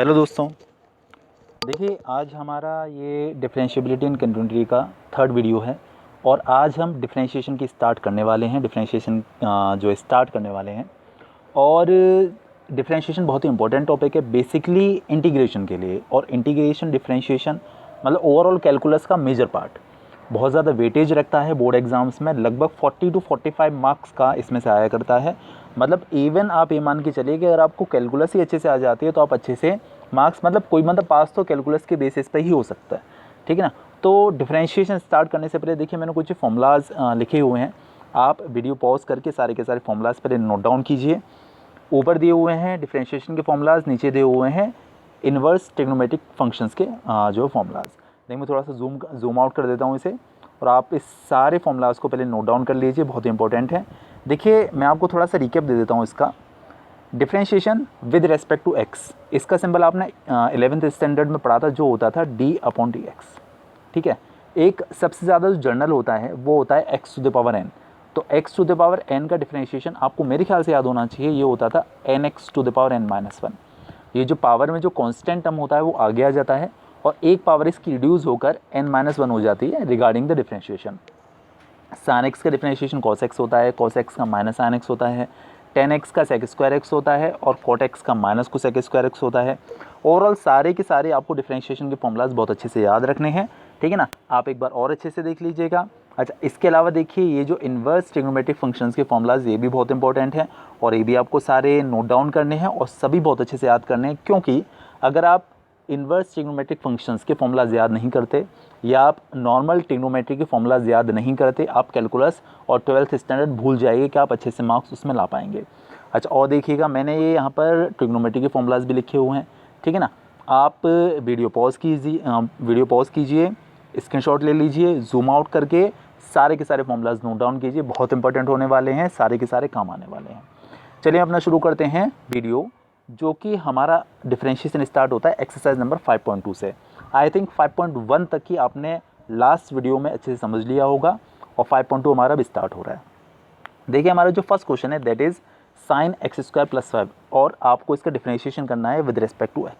Hello दोस्तों, देखिए आज हमारा ये डिफरेंशिएबिलिटी एंड कंटिन्यूटी का थर्ड वीडियो है और आज हम डिफरेंशिएशन की स्टार्ट करने वाले हैं। डिफरेंशिएशन जो स्टार्ट करने वाले हैं और डिफरेंशिएशन बहुत ही इंपॉर्टेंट टॉपिक है बेसिकली इंटीग्रेशन के लिए। और इंटीग्रेशन डिफरेंशिएशन मतलब ओवरऑल कैलकुलस का मेजर पार्ट, बहुत ज़्यादा वेटेज रखता है बोर्ड एग्जाम्स में। लगभग 40 to 45 मार्क्स का इसमें से आया करता है। मतलब इवन आप ये मान के चलिए कि अगर आपको कैलकुलस ही अच्छे से आ जाती है तो आप अच्छे से मार्क्स मतलब कोई मतलब पास तो कैलकुलस के बेसिस पे ही हो सकता है, ठीक है ना। तो डिफरेंशिएशन स्टार्ट करने से पहले देखिए मैंने कुछ फॉर्मूलाज लिखे हुए हैं। आप वीडियो पॉज करके सारे के सारे फॉर्मूलाज पहले नोट डाउन कीजिए। ऊपर दिए हुए हैं डिफरेंशिएशन के फॉर्मूलाज, नीचे दिए हुए हैं इन्वर्स ट्रिग्नोमेट्रिक फंक्शंस के जो फॉर्मूलाज। देखिए मैं थोड़ा सा जूम आउट कर देता हूँ इसे और आप इस सारे फॉर्मूलाज को पहले नोट डाउन कर लीजिए, बहुत ही इंपॉर्टेंट है। देखिए मैं आपको थोड़ा सा रिकेप दे देता हूँ इसका। Differentiation with respect to x, इसका सिंबल आपने 11th स्टैंडर्ड में पढ़ा था जो होता था d/dx, ठीक है। एक सबसे ज़्यादा जो जर्नल होता है वो होता है x⁴n। तो x⁴n का डिफरेंशिएशन आपको मेरे ख्याल से याद होना चाहिए, ये होता था nx⁴n-1। ये जो पावर में जो कांस्टेंट टर्म होता है वो आगे आ जाता है और एक पावर इसकी रिड्यूस होकर n-1 हो जाती है regarding the differentiation. sin x का डिफरेंशिएशन cos x होता है, cos x का माइनस sin x होता है, tan x का sec² x होता है और cot x का माइनस cosec² x होता है। ओवरऑल सारे के सारे आपको डिफरेंशिएशन के फॉर्मूलाज बहुत अच्छे से याद रखने हैं, ठीक है ना। आप एक बार और अच्छे से देख लीजिएगा। अच्छा, इसके अलावा देखिए ये जो इन्वर्स ट्रिग्नोमेट्रिक फंक्शंस के फॉर्मूलाज ये भी बहुत इंपॉर्टेंट हैं और ये भी आपको सारे नोट डाउन करने हैं और सभी बहुत अच्छे से याद करने हैं, क्योंकि अगर आप इन्वर्स ट्रिग्नोमेट्रिक फंक्शंस के फॉर्मूलाज याद नहीं करते या आप नॉर्मल ट्रिग्नोमेट्री के फॉर्मूलाज याद नहीं करते, आप कैलकुलस और 12th स्टैंडर्ड भूल जाइए कि आप अच्छे से मार्क्स उसमें ला पाएंगे। अच्छा, और देखिएगा मैंने ये यहाँ पर ट्रिग्नोमेट्री के फॉर्मूलाज भी लिखे हुए हैं, ठीक है ना। आप वीडियो पॉज कीजिए, स्क्रीनशॉट ले लीजिए, जूम आउट करके सारे के सारे फॉर्मूलाज नोट डाउन कीजिए, बहुत इंपॉर्टेंट होने वाले हैं, सारे के सारे काम आने वाले हैं। चलिए अपना शुरू करते हैं वीडियो, जो कि हमारा डिफरेंशिएशन स्टार्ट होता है एक्सरसाइज नंबर 5.2 से। आई थिंक 5.1 तक की आपने लास्ट वीडियो में अच्छे से समझ लिया होगा और 5.2 हमारा भी स्टार्ट हो रहा है। देखिए हमारा जो फर्स्ट क्वेश्चन है दैट इज़ sin x² + 5 और आपको इसका डिफरेंशिएशन करना है विद रिस्पेक्ट टू x।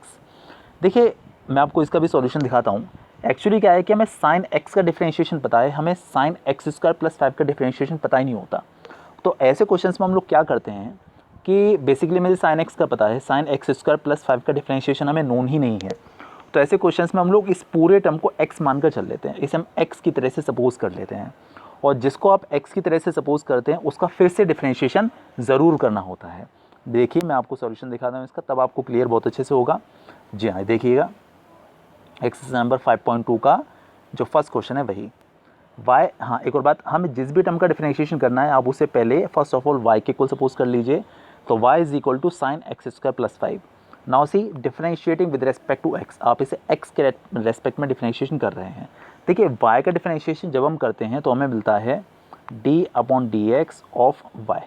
देखिए मैं आपको इसका भी सॉल्यूशन दिखाता हूँ। एक्चुअली क्या है कि हमें sin x का डिफरेंशिएशन पता है, हमें sin x² + 5 का डिफरेंशिएशन पता ही नहीं होता। तो ऐसे क्वेश्चंस में हम लोग क्या करते हैं कि बेसिकली मुझे sin x का पता है, sin x² + 5 का डिफरेंशिएशन हमें नोन ही नहीं है। तो ऐसे क्वेश्चंस में हम लोग इस पूरे टर्म को x मानकर चल लेते हैं, इसे हम x की तरह से सपोज कर लेते हैं और जिसको आप x की तरह से सपोज करते हैं उसका फिर से डिफरेंशिएशन ज़रूर करना होता है। देखिए मैं आपको सॉल्यूशन दिखाता हूँ इसका, तब आपको क्लियर बहुत अच्छे से होगा। जी हाँ, देखिएगा एक्सरसाइज नंबर 5.2 का जो फर्स्ट क्वेश्चन है वही y। हाँ, एक और बात, हमें जिस भी टर्म का डिफरेंशिएशन करना है आप उसे पहले फर्स्ट ऑफ ऑल y के इक्वल सपोज कर लीजिए। तो y = sin x² + 5। Now see differentiating with respect to x, आप इसे x के रेस्पेक्ट में डिफरेंशिएशन कर रहे हैं। देखिए y का डिफरेंशिएशन जब हम करते हैं तो हमें मिलता है d/dx ऑफ y।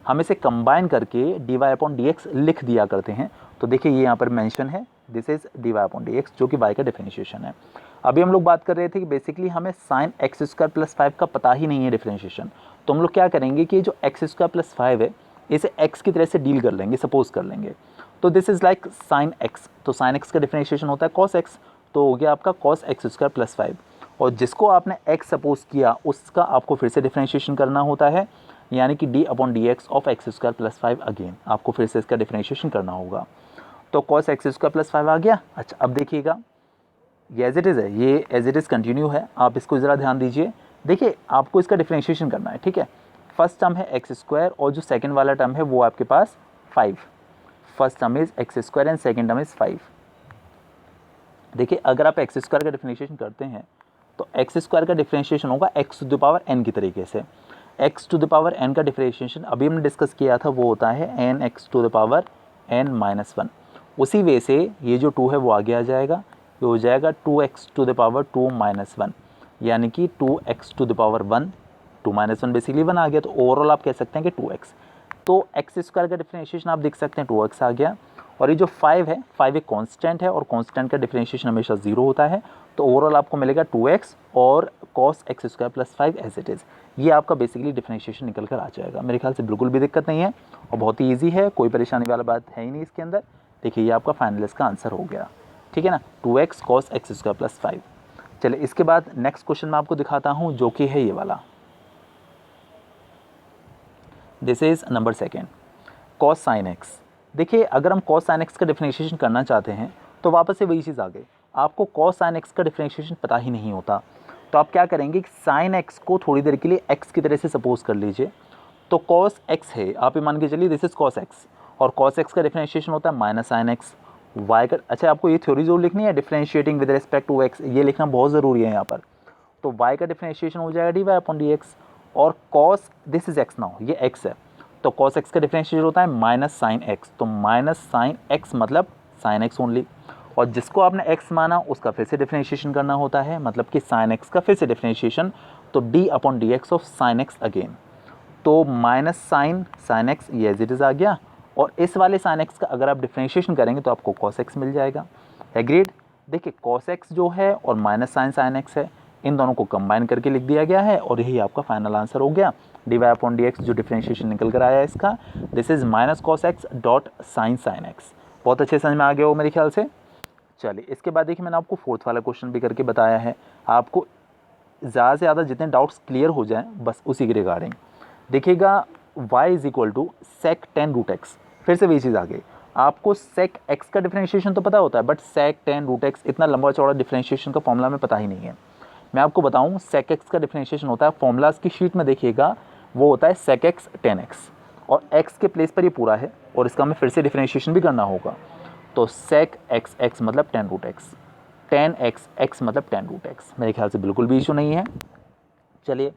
हम इसे कंबाइन करके dy/dx लिख दिया करते हैं। तो देखिए ये यहाँ पर मेंशन है, दिस इज dy/dx जो कि y का डिफरेंशिएशन है। अभी हम लोग बात कर रहे थे कि बेसिकली हमें sin x² + 5 का पता ही नहीं है डिफरेंशिएशन। तो हम लोग क्या करेंगे कि जो x² + 5 है इसे x की तरह से डील कर लेंगे, सपोज कर लेंगे। तो this is like sin x, तो sin x का डिफरेंशिएशन होता है cos x, तो हो गया आपका cos x² + 5। और जिसको आपने x सपोज किया उसका आपको फिर से डिफरेंशिएशन करना होता है, यानी कि d/dx ऑफ x² + 5 अगेन आपको फिर से इसका डिफरेंशिएशन करना होगा। तो cos x² + 5 आ गया। अच्छा, अब देखिएगा ये एज इट इज़ है, ये एज इट इज़ कंटिन्यू है, आप इसको ज़रा ध्यान दीजिए। देखिए आपको इसका डिफरेंशिएशन करना है, ठीक है। फर्स्ट टर्म है x² और जो सेकंड वाला टर्म है वो आपके पास 5। First term is x² and second term is 5। देखिए अगर आप x² का डिफरेंशिएशन करते हैं तो x² का डिफरेंशिएशन होगा x⁴n की तरीके से। x⁴n का डिफरेंशिएशन अभी हमने डिस्कस किया था वो होता है nx⁴n-1। उसी वे से ये जो 2 है वो आगे आ जाएगा, ये हो जाएगा 2x⁴2-1, यानी कि 2x⁴1, 2 - 1 बेसिकली 1 आ गया। तो ओवरऑल आप कह सकते हैं कि 2x। तो x² का डिफरेंशिएशन आप देख सकते हैं 2x आ गया। और ये जो 5 है, 5 एक कांस्टेंट है और कांस्टेंट का डिफरेंशिएशन हमेशा 0 होता है। तो ओवरऑल आपको मिलेगा 2x और cos x² + 5 as it is. ये आपका बेसिकली डिफरेंशिएशन निकल कर आ जाएगा। मेरे ख्याल से बिल्कुल भी दिक्कत नहीं है और बहुत ही ईजी है, कोई परेशानी वाला बात है ही नहीं इसके अंदर। देखिए ये आपका फाइनल इसका आंसर हो गया, ठीक है ना, 2x cos x square plus 5। चलिए इसके बाद नेक्स्ट क्वेश्चन मैं आपको दिखाता हूँ जो कि है ये वाला। This is number second, cos sin x। देखिए अगर हम cos sin x का डिफरेंशिएशन करना चाहते हैं तो वापस से वही चीज़ आ गई, आपको cos sin x का डिफरेंशिएशन पता ही नहीं होता, तो आप क्या करेंगे कि sin x को थोड़ी देर के लिए x की तरह से सपोज कर लीजिए। तो cos x है, आप ये मान के चलिए दिस इज cos x, और cos x का डिफरेंशिएशन होता है माइनस साइन x। y का, अच्छा आपको ये थ्योरी जो लिखनी है differentiating with respect to x, ये लिखना बहुत ज़रूरी है यहाँ पर। तो y का डिफरेंशिएशन हो जाएगा dy अपॉन dx, और cos this is x now, ये x है, तो cos x का डिफरेंशिएशन होता है माइनस साइन x, तो माइनस साइन x मतलब साइन x ओनली, और जिसको आपने x माना उसका फिर से डिफरेंशिएशन करना होता है, मतलब कि साइन x का फिर से डिफरेंशिएशन, तो d upon D x of sine x again, तो माइनस साइन x ये एज इट इज़ आ गया, और इस वाले साइन x का अगर आप डिफरेंशिएशन करेंगे तो आपको cos x मिल जाएगा। एग्रीड। देखिए cos x जो है और माइनस साइन x है, इन दोनों को कंबाइन करके लिख दिया गया है, और यही आपका फाइनल आंसर हो गया, d Y upon D x जो डिफरेंशिएशन निकल कर आया इसका, this is minus cos x dot sine x। बहुत अच्छे समझ में आ गया हो मेरे ख्याल से। चलिए इसके बाद देखिए मैंने आपको फोर्थ वाला क्वेश्चन भी करके बताया है, आपको ज़्यादा से ज़्यादा जितने डाउट्स क्लियर हो जाएं बस उसी के रिगार्डिंग। देखिएगा y is equal to sec 10 root x, फिर से वही चीज़ आ गई, आपको सेक x का डिफरेंशिएशन तो पता होता है, बट सेक 10 रूट एक्स इतना लंबा चौड़ा डिफरेंशिएशन का फॉर्मूला में पता ही नहीं है। मैं आपको बताऊं सेक x का डिफरेंशिएशन होता है, फॉर्मूलाज की शीट में देखिएगा वो होता है सेक x 10x, और x के प्लेस पर ये पूरा है, और इसका हमें फिर से डिफरेंशिएशन भी करना होगा, तो सेक x मतलब 10 रूट एक्स, 10x मतलब 10 रूट एक्स, मेरे ख्याल से बिल्कुल भी इशू नहीं है। चलिए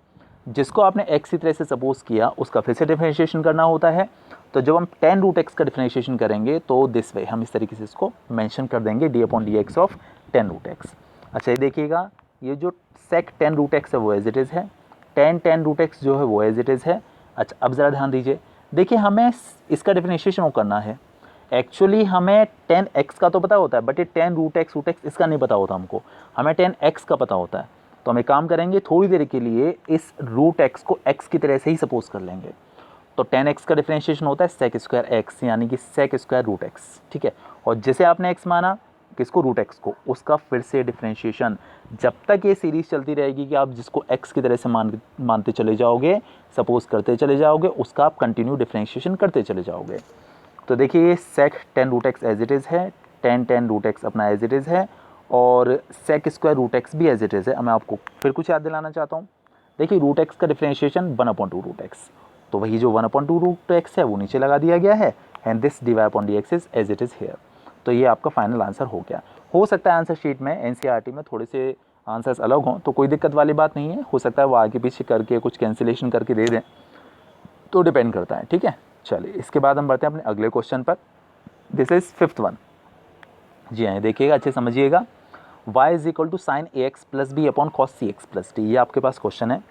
जिसको आपने x की तरह से सपोज किया उसका फिर से डिफरेंशिएशन करना होता है, तो जब हम 10 रूट एक्स का डिफरेंशिएशन करेंगे तो दिस वे हम इस तरीके से इसको मेंशन कर देंगे, d upon D x of 10 root x. अच्छा ये देखिएगा ये जो सेक 10 रूट एक्स है वो एज इट इज़ है, 10 रूट एक्स जो है वो एज इट इज़ है। अच्छा अब ज़रा ध्यान दीजिए, देखिए हमें इसका डिफरेंशिएशन करना है, एक्चुअली हमें 10x का तो पता होता है, बट ये 10 रूट एक्स इसका नहीं पता होता हमको, हमें 10x का पता होता है, तो हम एक काम करेंगे थोड़ी देर के लिए इस रूट एक्स को x की तरह से ही सपोज कर लेंगे, तो 10x का डिफरेंशिएशन होता है सेक स्क्वायर एक्स, यानी कि सेक स्क्वायर रूट एक्स, ठीक है, और जैसे आपने x माना किसको, रूट एक्स को, उसका फिर से डिफरेंशिएशन, जब तक ये सीरीज चलती रहेगी कि आप जिसको x की तरह से मानते चले जाओगे, सपोज करते चले जाओगे, उसका आप कंटिन्यू डिफरेंशिएशन करते चले जाओगे। तो देखिए ये sec 10 root x as it is है, 10 रूट एक्स अपना एज इट इज़ है, और सेक स्क्वायर रूट एक्स भी एज इट इज़ है। मैं आपको फिर कुछ याद दिलाना चाहता हूँ, देखिए रूट एक्स का डिफरेंशिएशन 1/2 रूट एक्स, तो वही जो 1/2 रूट एक्स है वो नीचे लगा दिया गया है, and this d Y upon D x is as it is here. तो ये आपका फाइनल आंसर हो गया। हो सकता है आंसर शीट में एनसीईआरटी में थोड़े से आंसर्स अलग हों, तो कोई दिक्कत वाली बात नहीं है, हो सकता है वो आगे पीछे करके कुछ कैंसिलेशन करके दे दें, तो डिपेंड करता है, ठीक है। चलिए इसके बाद हम बढ़ते हैं अपने अगले क्वेश्चन पर, दिस इज फिफ्थ वन। जी हाँ देखिएगा अच्छे समझिएगा, y is equal to sine a x plus b upon cos c x plus d, ये आपके पास क्वेश्चन है।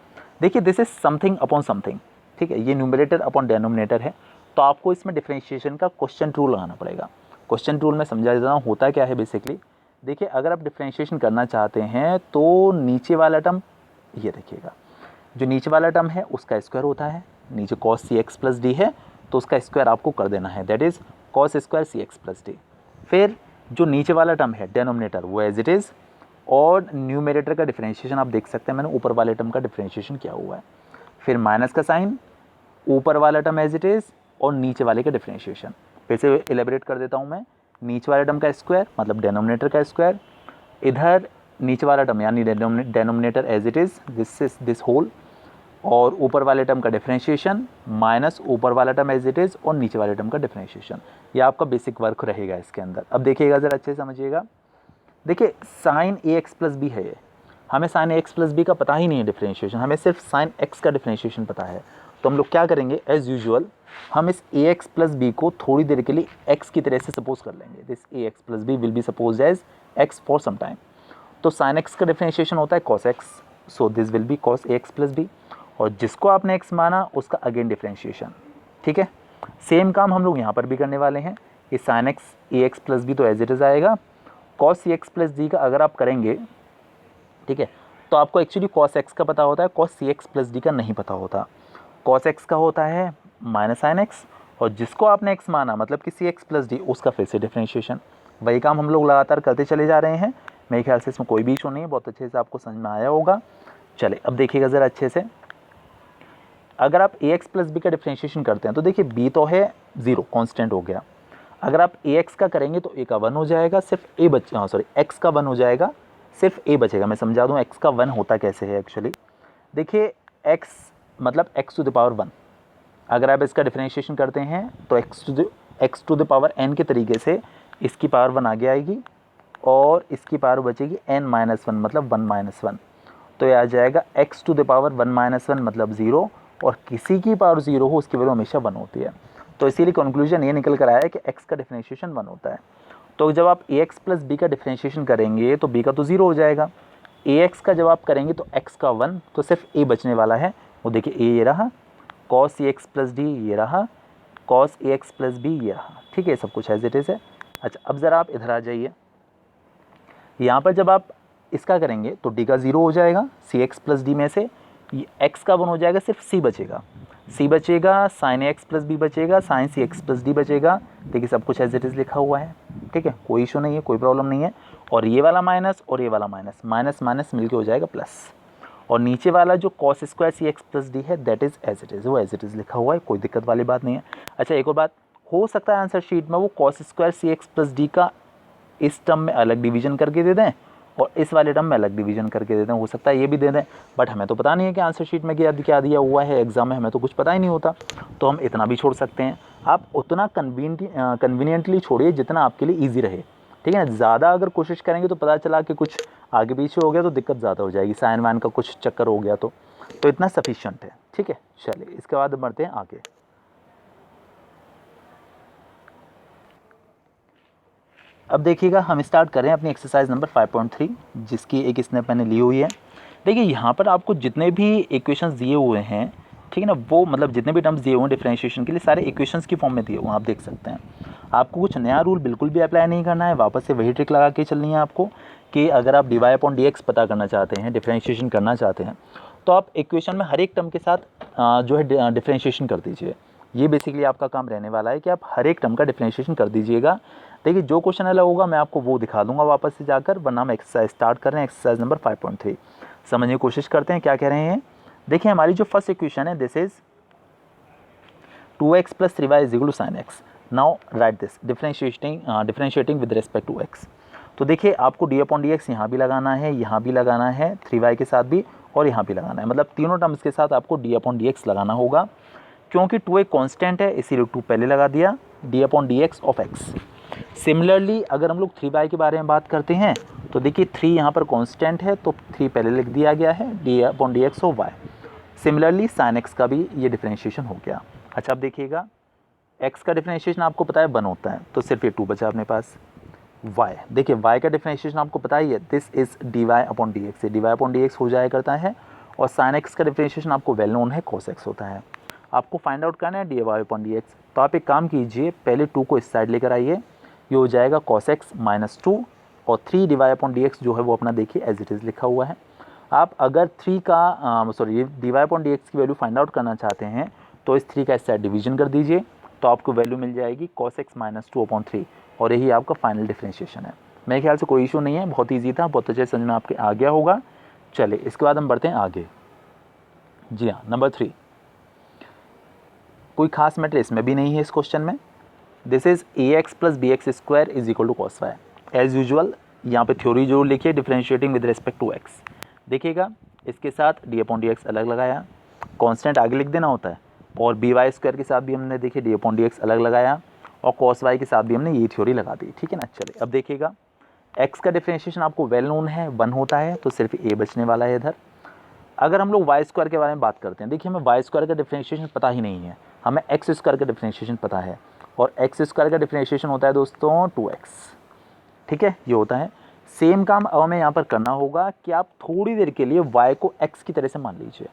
देखिए this is something upon something, ठीक है, ये न्यूमरेटर अपॉन डेनोमिनेटर है, तो आपको इसमें डिफरेंशिएशन का क्वेश्चन रूल लगाना पड़ेगा। क्वेश्चन रूल में समझा देता हूँ होता क्या है बेसिकली। देखिए अगर आप डिफरेंशिएशन करना चाहते हैं तो नीचे वाला टर्म, ये देखिएगा जो नीचे वाला टर्म है उसका स्क्वायर होता है, नीचे cos c x plus d है तो उसका स्क्वायर आपको कर देना है, that is cos square c x plus d. फिर जो नीचे वाला टर्म है डेनोमिनेटर वो एज इट इज़, और न्यूमरेटर का डिफरेंशिएशन आप देख सकते हैं मैंने ऊपर वाले टर्म का डिफरेंशिएशन किया हुआ है, फिर माइनस का साइन, ऊपर वाला टर्म एज इट इज़, और नीचे वाले का डिफरेंशिएशन। फिर से एलेबरेट कर देता हूँ मैं, नीचे वाले टर्म का स्क्वायर मतलब डेनोमिनेटर का स्क्वायर, इधर नीचे वाला टर्म यानी denominator as it is this whole, और ऊपर वाले टर्म का डिफरेंशिएशन माइनस ऊपर वाला टर्म एज इट इज़ और नीचे वाले टर्म का डिफरेंशिएशन, ये आपका बेसिक वर्क रहेगा इसके अंदर। अब देखिएगा ज़रा अच्छे से समझिएगा, देखिए sign a x plus B है ये, हमें sign a x plus B का पता ही नहीं है डिफरेंशिएशन, हमें सिर्फ साइन एक्स का डिफरेंशिएशन पता है, तो हम लोग क्या करेंगे एज यूजुअल हम इस ए एक्स प्लस बी को थोड़ी देर के लिए एक्स की तरह से सपोज कर लेंगे, this a x plus b will be suppose as x for some time. तो साइन एक्स का डिफरेंशिएशन होता है cos x, so this will be cos a x plus b, और जिसको आपने x माना उसका अगेन डिफरेंशिएशन, ठीक है। सेम काम हम लोग यहाँ पर भी करने वाले हैं, ये साइन एक्स ए एक्स प्लस बी तो एज इट इज़ आएगा, cos c x plus D का अगर आप करेंगे, ठीक है, तो आपको एक्चुअली कॉस एक्स का पता होता है, cos c x plus D का नहीं पता होता। कॉस एक्स का होता है माइनस साइन एक्स और जिसको आपने x माना मतलब कि सी एक्स प्लस डी, उसका फिर से डिफ्रेंशिएशन। वही काम हम लोग लगातार करते चले जा रहे हैं। मेरे ख्याल से इसमें कोई भी इशू नहीं है, बहुत अच्छे से आपको समझ में आया होगा। चले अब देखिएगा ज़रा अच्छे से, अगर आप ए एक्स प्लस बी का डिफ्रेंशिएशन करते हैं तो देखिए बी तो है 0 कांस्टेंट हो गया। अगर आप ए एक्स का करेंगे तो ए का 1 हो जाएगा, सिर्फ ए एक्स का 1 हो जाएगा, सिर्फ ए बचेगा। मैं समझा दूँ एक्स का 1 होता कैसे है एक्चुअली। देखिए एक्स मतलब एक्स टू द पावर 1, अगर आप इसका डिफ्रेंशिएशन करते हैं तो x to the power n के तरीके से इसकी पावर 1 आगे आएगी और इसकी पावर बचेगी n माइनस 1 मतलब 1 माइनस 1। तो ये आ जाएगा x to the power 1 minus 1 मतलब 0, और किसी की पावर 0 हो उसकी वैल्यू हमेशा 1 होती है। तो इसीलिए कंक्लूजन ये निकल कर आया है कि x का डिफ्रेंशिएशन 1 होता है। तो जब आप ए एक्स प्लस बी का डिफ्रेंशिएशन करेंगे तो b का तो 0 हो जाएगा, ए एक्स का जब आप करेंगे तो x का 1, तो सिर्फ a बचने वाला है। वो देखिए a ये रहा, cos ए एक्स प्लस डी ये रहा, cos ए एक्स प्लस बी ये रहा। ठीक है, सब कुछ एज इट इज़ है। अच्छा अब ज़रा आप इधर आ जाइए, यहाँ पर जब आप इसका करेंगे तो d का 0 हो जाएगा, सी एक्स प्लस डी में से ये x का 1 हो जाएगा, सिर्फ c बचेगा, c बचेगा, sign a x plus B बचेगा, साइन सी एक्स प्लस डी बचेगा। देखिए सब कुछ एज इट इज़ लिखा हुआ है। ठीक है, कोई इशू नहीं है, कोई प्रॉब्लम नहीं है। और ये वाला माइनस और ये वाला माइनस, माइनस माइनस मिलके हो जाएगा प्लस, और नीचे वाला जो cos square c x plus d है that is as it is, वो एज इट इज़ लिखा हुआ है, कोई दिक्कत वाली बात नहीं है। अच्छा एक और बात, हो सकता है आंसर शीट में वो cos square c x plus D का इस टर्म में अलग डिवीजन करके दे दें और इस वाले टर्म में अलग डिवीजन करके दे दें, हो सकता है ये भी दे दें, बट हमें तो पता नहीं है कि आंसर शीट में क्या दिया हुआ है, एग्जाम में हमें तो कुछ पता ही नहीं होता, तो हम इतना भी छोड़ सकते हैं। आप उतना कन्वीनियंटली छोड़िए जितना आपके लिए ईजी रहे। ठीक है ना, ज़्यादा अगर कोशिश करेंगे तो पता चला कि कुछ आगे पीछे हो गया तो दिक्कत ज़्यादा हो जाएगी, साइन वाइन का कुछ चक्कर हो गया तो इतना सफिशिएंट है। ठीक है, चलिए इसके बाद बढ़ते हैं आगे। अब देखिएगा हम स्टार्ट कर रहे हैं अपनी एक्सरसाइज नंबर 5.3, जिसकी एक स्नैप मैंने ली हुई है। देखिए यहाँ पर आपको जितने भी इक्वेशंस दिए हुए हैं, ठीक है ना, वो मतलब जितने भी टर्म्स दिए हुए हैं डिफरेंशिएशन के लिए सारे इक्वेशंस की फॉर्म में दिए हुए हैं, आप देख सकते हैं। आपको कुछ नया रूल बिल्कुल भी अप्लाई नहीं करना है, वापस से वही ट्रिक लगा के चलनी है आपको कि अगर आप dy अपॉन dx पता करना चाहते हैं, डिफरेंशिएशन करना चाहते हैं, तो आप इक्वेशन में हर एक टर्म के साथ जो है डिफरेंशिएशन कर दीजिए। ये बेसिकली आपका काम रहने वाला है कि आप हर एक टर्म का डिफरेंशिएशन कर दीजिएगा। देखिए जो क्वेश्चन अलग होगा मैं आपको वो दिखा दूंगा वापस से जाकर, वरना हम एक्सरसाइज स्टार्ट कर रहे हैं, एक्सरसाइज नंबर 5.3 समझने की कोशिश करते हैं क्या कह रहे हैं। देखिए हमारी जो फर्स्ट इक्वेशन है this is 2x plus 3y is equal to sine x. Now write this differentiating with respect to x। तो देखिए आपको डी अपॉन डी एक्स यहाँ भी लगाना है, यहाँ भी लगाना है, 3y के साथ भी, और यहाँ भी लगाना है, मतलब तीनों टर्म्स के साथ आपको डी अपॉन डी एक्स लगाना होगा। क्योंकि 2 एक कॉन्स्टेंट है इसीलिए 2 पहले लगा दिया, D upon D x of x. Similarly अगर हम लोग 3y के बारे में बात करते हैं तो देखिए 3 यहाँ पर कांस्टेंट है तो 3 पहले लिख दिया गया है, D upon D x of y। Similarly sign x का भी ये डिफरेंशिएशन हो गया। अच्छा अब देखिएगा x का डिफरेंशिएशन आपको पता है 1 होता है, तो सिर्फ ये 2 बचा अपने पास। y देखिए y का डिफरेंशिएशन आपको पता ही है, this is d Y upon D x, d Y upon D x हो जाया करता है, और साइन x का डिफरेंशिएशन आपको वेल नोन है कॉस x होता है। आपको फाइंड आउट करना है d Y upon D x, तो आप एक काम कीजिए, पहले 2 को इस साइड लेकर आइए, ये हो जाएगा cos x माइनस 2, और 3 d Y upon D x जो है वो अपना देखिए एज इट इज़ लिखा हुआ है। आप अगर 3 का d Y upon D x की वैल्यू फाइंड आउट करना चाहते हैं तो इस 3 का इस साइड डिवीजन कर दीजिए, तो आपको वैल्यू मिल जाएगी cos x माइनस 2 अपॉन 3, और यही आपका फाइनल डिफरेंशिएशन है। मेरे ख्याल से कोई इशू नहीं है, बहुत ईजी था, बहुत अच्छे समझ में आपके आ गया होगा। चलिए इसके बाद हम बढ़ते हैं आगे। जी हाँ, नंबर 3, कोई खास मैटर इसमें भी नहीं है इस क्वेश्चन में। This is a x plus b x square is equal to cos y. As usual यहाँ पे थ्योरी जरूर लिखिए, differentiating with respect to x. देखिएगा इसके साथ डी अपॉन डी एक्स अलग लगाया, कांस्टेंट आगे लिख देना होता है, और बी वाई स्क्वायर के साथ भी हमने देखिए डी अपॉन डी एक्स अलग लगाया, और कॉस वाई के साथ भी हमने ये थ्योरी लगा दी। ठीक है ना, चलिए अब देखिएगा एक्स का डिफरेंशिएशन आपको वेल नोन है 1 होता है, तो सिर्फ ए बचने वाला है इधर। अगर हम लोग वाई स्क्वायर के बारे में बात करते हैं, देखिए हमें वाई स्क्वायर का डिफरेंशिएशन पता ही नहीं है, हमें एक्स स्क्वायर का डिफरेंशिएशन पता है, और एक्स स्क्वायर का डिफरेंशिएशन होता है दोस्तों 2x। ठीक है, ये होता है। सेम काम अब हमें यहाँ पर करना होगा कि आप थोड़ी देर के लिए y को x की तरह से मान लीजिए।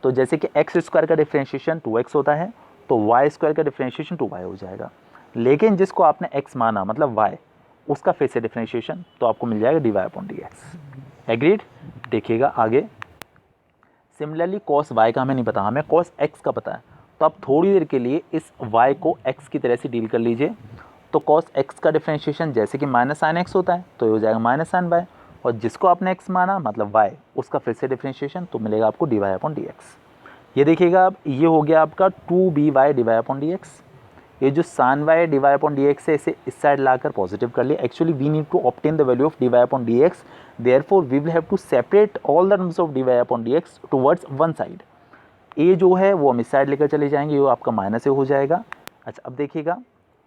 तो जैसे कि एक्स स्क्वायर का डिफरेंशिएशन 2x होता है, तो वाई स्क्वायर का डिफरेंशिएशन 2y हो जाएगा। लेकिन जिसको आपने x माना मतलब y, उसका फिर से डिफरेंशिएशन, तो आपको मिल जाएगा d Y upon D x. Agreed. देखिएगा आगे, सिमिलरली cos y का हमें नहीं पता, हमें cos x का पता है, तो आप थोड़ी देर के लिए इस y को x की तरह से डील कर लीजिए। तो cos x का डिफ्रेंशिएशन जैसे कि माइनस साइन x होता है तो ये हो जाएगा माइनस साइन y, और जिसको आपने x माना मतलब y, उसका फिर से डिफ्रेंशिएशन तो मिलेगा आपको dy/dx। ये देखिएगा अब ये हो गया आपका 2by dy/dx। ये जो sin y dy/dx है इसे इस साइड लाकर पॉजिटिव कर लिया। Actually we need to obtain the value of dy/dx, therefore we will have to separate all the terms of dy/dx towards one side. ए जो है वो हम इस साइड लेकर चले जाएंगे, वो आपका माइनस ए हो जाएगा। अच्छा अब देखिएगा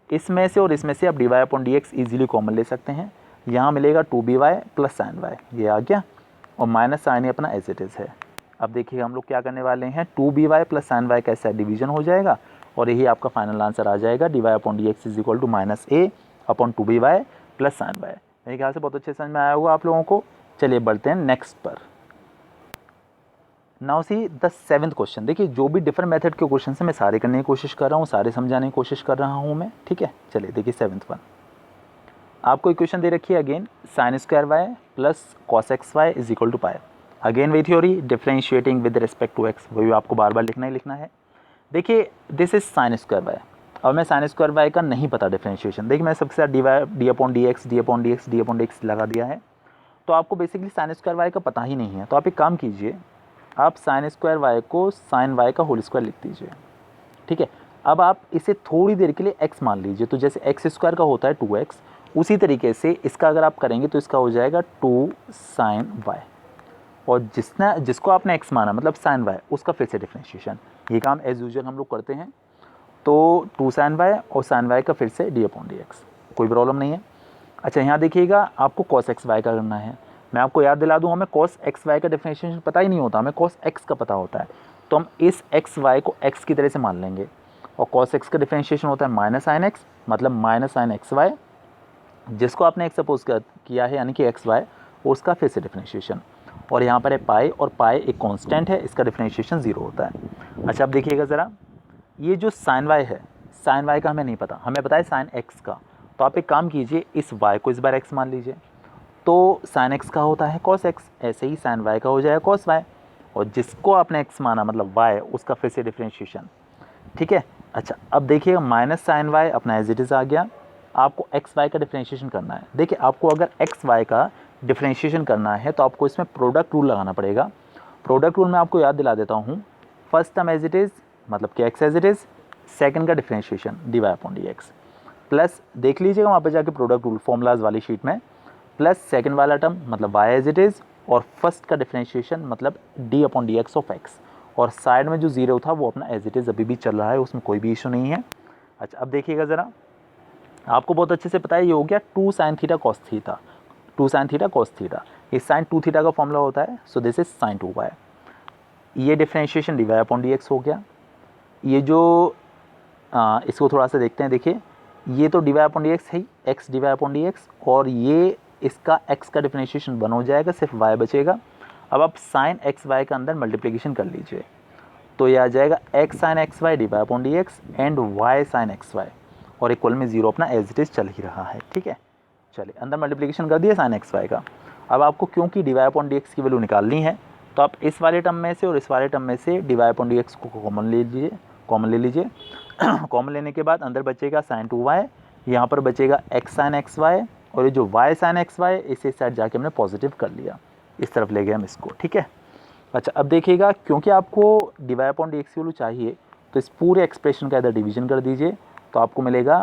इसमें से और इसमें से आप dy/dx इजीली कॉमन ले सकते हैं। यहाँ मिलेगा 2by प्लस साइन y, ये आ गया, और माइनस साइन अपना एज इट इज़ है। अब देखिए हम लोग क्या करने वाले हैं, 2by प्लस साइन y का ऐसा डिवीजन हो जाएगा और यही आपका फाइनल आंसर आ जाएगा dy/dx is equal to -a/2by plus sine y। मेरे ख्याल से बहुत अच्छे समझ में आया होगा आप लोगों को। चलिए बढ़ते हैं नेक्स्ट पर। Now see the 7th question. देखिए जो भी डिफरेंट मेथड के क्वेश्चन है मैं सारे करने की कोशिश कर रहा हूँ, सारे समझाने की कोशिश कर रहा हूँ मैं, ठीक है। चलिए देखिए 7th वन, आपको इक्वेशन दे रखी है again sin² y plus cos xy is equal to pi. Again वही theory, differentiating with respect to x, वही आपको बार बार लिखना ही लिखना है। देखिए दिस इज sin² y, अब मैं sin² y का नहीं पता डिफरेंशिएशन, देखिए मैं सबके साथ d/dx लगा दिया है। तो आपको बेसिकली sin² y का पता ही नहीं है, तो आप एक काम कीजिए, आप sin² y को sin y का होल स्क्वायर लिख दीजिए, ठीक है। अब आप इसे थोड़ी देर के लिए x मान लीजिए, तो जैसे x² का होता है 2x, उसी तरीके से इसका अगर आप करेंगे तो इसका हो जाएगा 2 sin y, और जिसको आपने x माना मतलब sin y, उसका फिर से डिफरेंशिएशन। ये काम एज यूजुअल हम लोग करते हैं। तो 2 sin y और sin y का फिर से d/dx, कोई प्रॉब्लम नहीं है। अच्छा यहाँ देखिएगा आपको cos xy का करना है। मैं आपको याद दिला दूँ, हमें cos xy का डिफरेंशिएशन पता ही नहीं होता, हमें cos x का पता होता है। तो हम इस xy को x की तरह से मान लेंगे, और cos x का डिफरेंशिएशन होता है माइनस साइन x, मतलब माइनस साइन xy, जिसको आपने x सपोज किया है यानी कि xy, उसका फिर से डिफरेंशिएशन। और यहाँ पर है पाई, और पाई एक कांस्टेंट है, इसका डिफरेंशिएशन 0 होता है। अच्छा अब देखिएगा ज़रा, ये जो sin y है, sin y का हमें नहीं पता, हमें पता है sin x का। तो आप एक काम कीजिए, इस y को इस बार x मान लीजिए, तो sin x का होता है cos x, ऐसे ही sin y का हो जाएगा cos y, और जिसको आपने x माना मतलब y, उसका फिर से डिफरेंशिएशन, ठीक है। अच्छा अब देखिएगा माइनस साइन y अपना एज इट इज़ आ गया, आपको एक्स वाई का डिफरेंशिएशन करना है। देखिए आपको अगर एक्स वाई का डिफरेंशिएशन करना है तो आपको इसमें प्रोडक्ट रूल लगाना पड़ेगा। प्रोडक्ट रूल में आपको याद दिला देता हूँ, first term as it is मतलब कि x as it is, second का डिफरेंशिएशन dy/dx, प्लस देख लीजिएगा वहाँ पे जाके प्रोडक्ट रूल फॉर्मूलाज वाली शीट में, प्लस सेकंड वाला टर्म मतलब y एज इट इज़, और फर्स्ट का डिफरेंशिएशन मतलब d/dx ऑफ x, और साइड में जो जीरो था वो अपना एज इट इज़ अभी भी चल रहा है, उसमें कोई भी इशू नहीं है। अच्छा अब देखिएगा ज़रा, आपको बहुत अच्छे से पता है ये हो गया 2 sin theta cos theta, 2 sin theta cos theta, ये sin 2 थीटा का फॉर्मूला होता है, सो दिस इज sin 2y। ये डिफरेंशिएशन dy/dx हो गया। ये जो इसको थोड़ा सा देखते हैं, देखिए ये तो dy/dx है, x dy/dx, और ये इसका x का डिफरेंशिएशन 1 हो जाएगा, सिर्फ y बचेगा। अब आप sin x y का अंदर मल्टीप्लिकेशन कर लीजिए, तो ये आ जाएगा x sin x y dy/dx and y sin x y, और इक्वल में 0 अपना एज इट इज़ चल ही रहा है, ठीक है। चलिए अंदर मल्टीप्लिकेशन कर दिया sin x y का। अब आपको क्योंकि dy/dx की वैल्यू निकालनी है, तो आप इस वाले टर्म में से और इस वाले टर्म में से dy/dx को कॉमन ले लीजिए, कॉमन लेने के बाद अंदर बचेगा sin 2y, यहाँ पर बचेगा x sin x y, और ये जो y sin x y इसे साइड जाके हमने पॉजिटिव कर लिया, इस तरफ ले गए हम इसको, ठीक है। अच्छा अब देखिएगा, क्योंकि आपको dy/dx की वैल्यू चाहिए तो इस पूरे एक्सप्रेशन का इधर डिवीजन कर दीजिए, तो आपको मिलेगा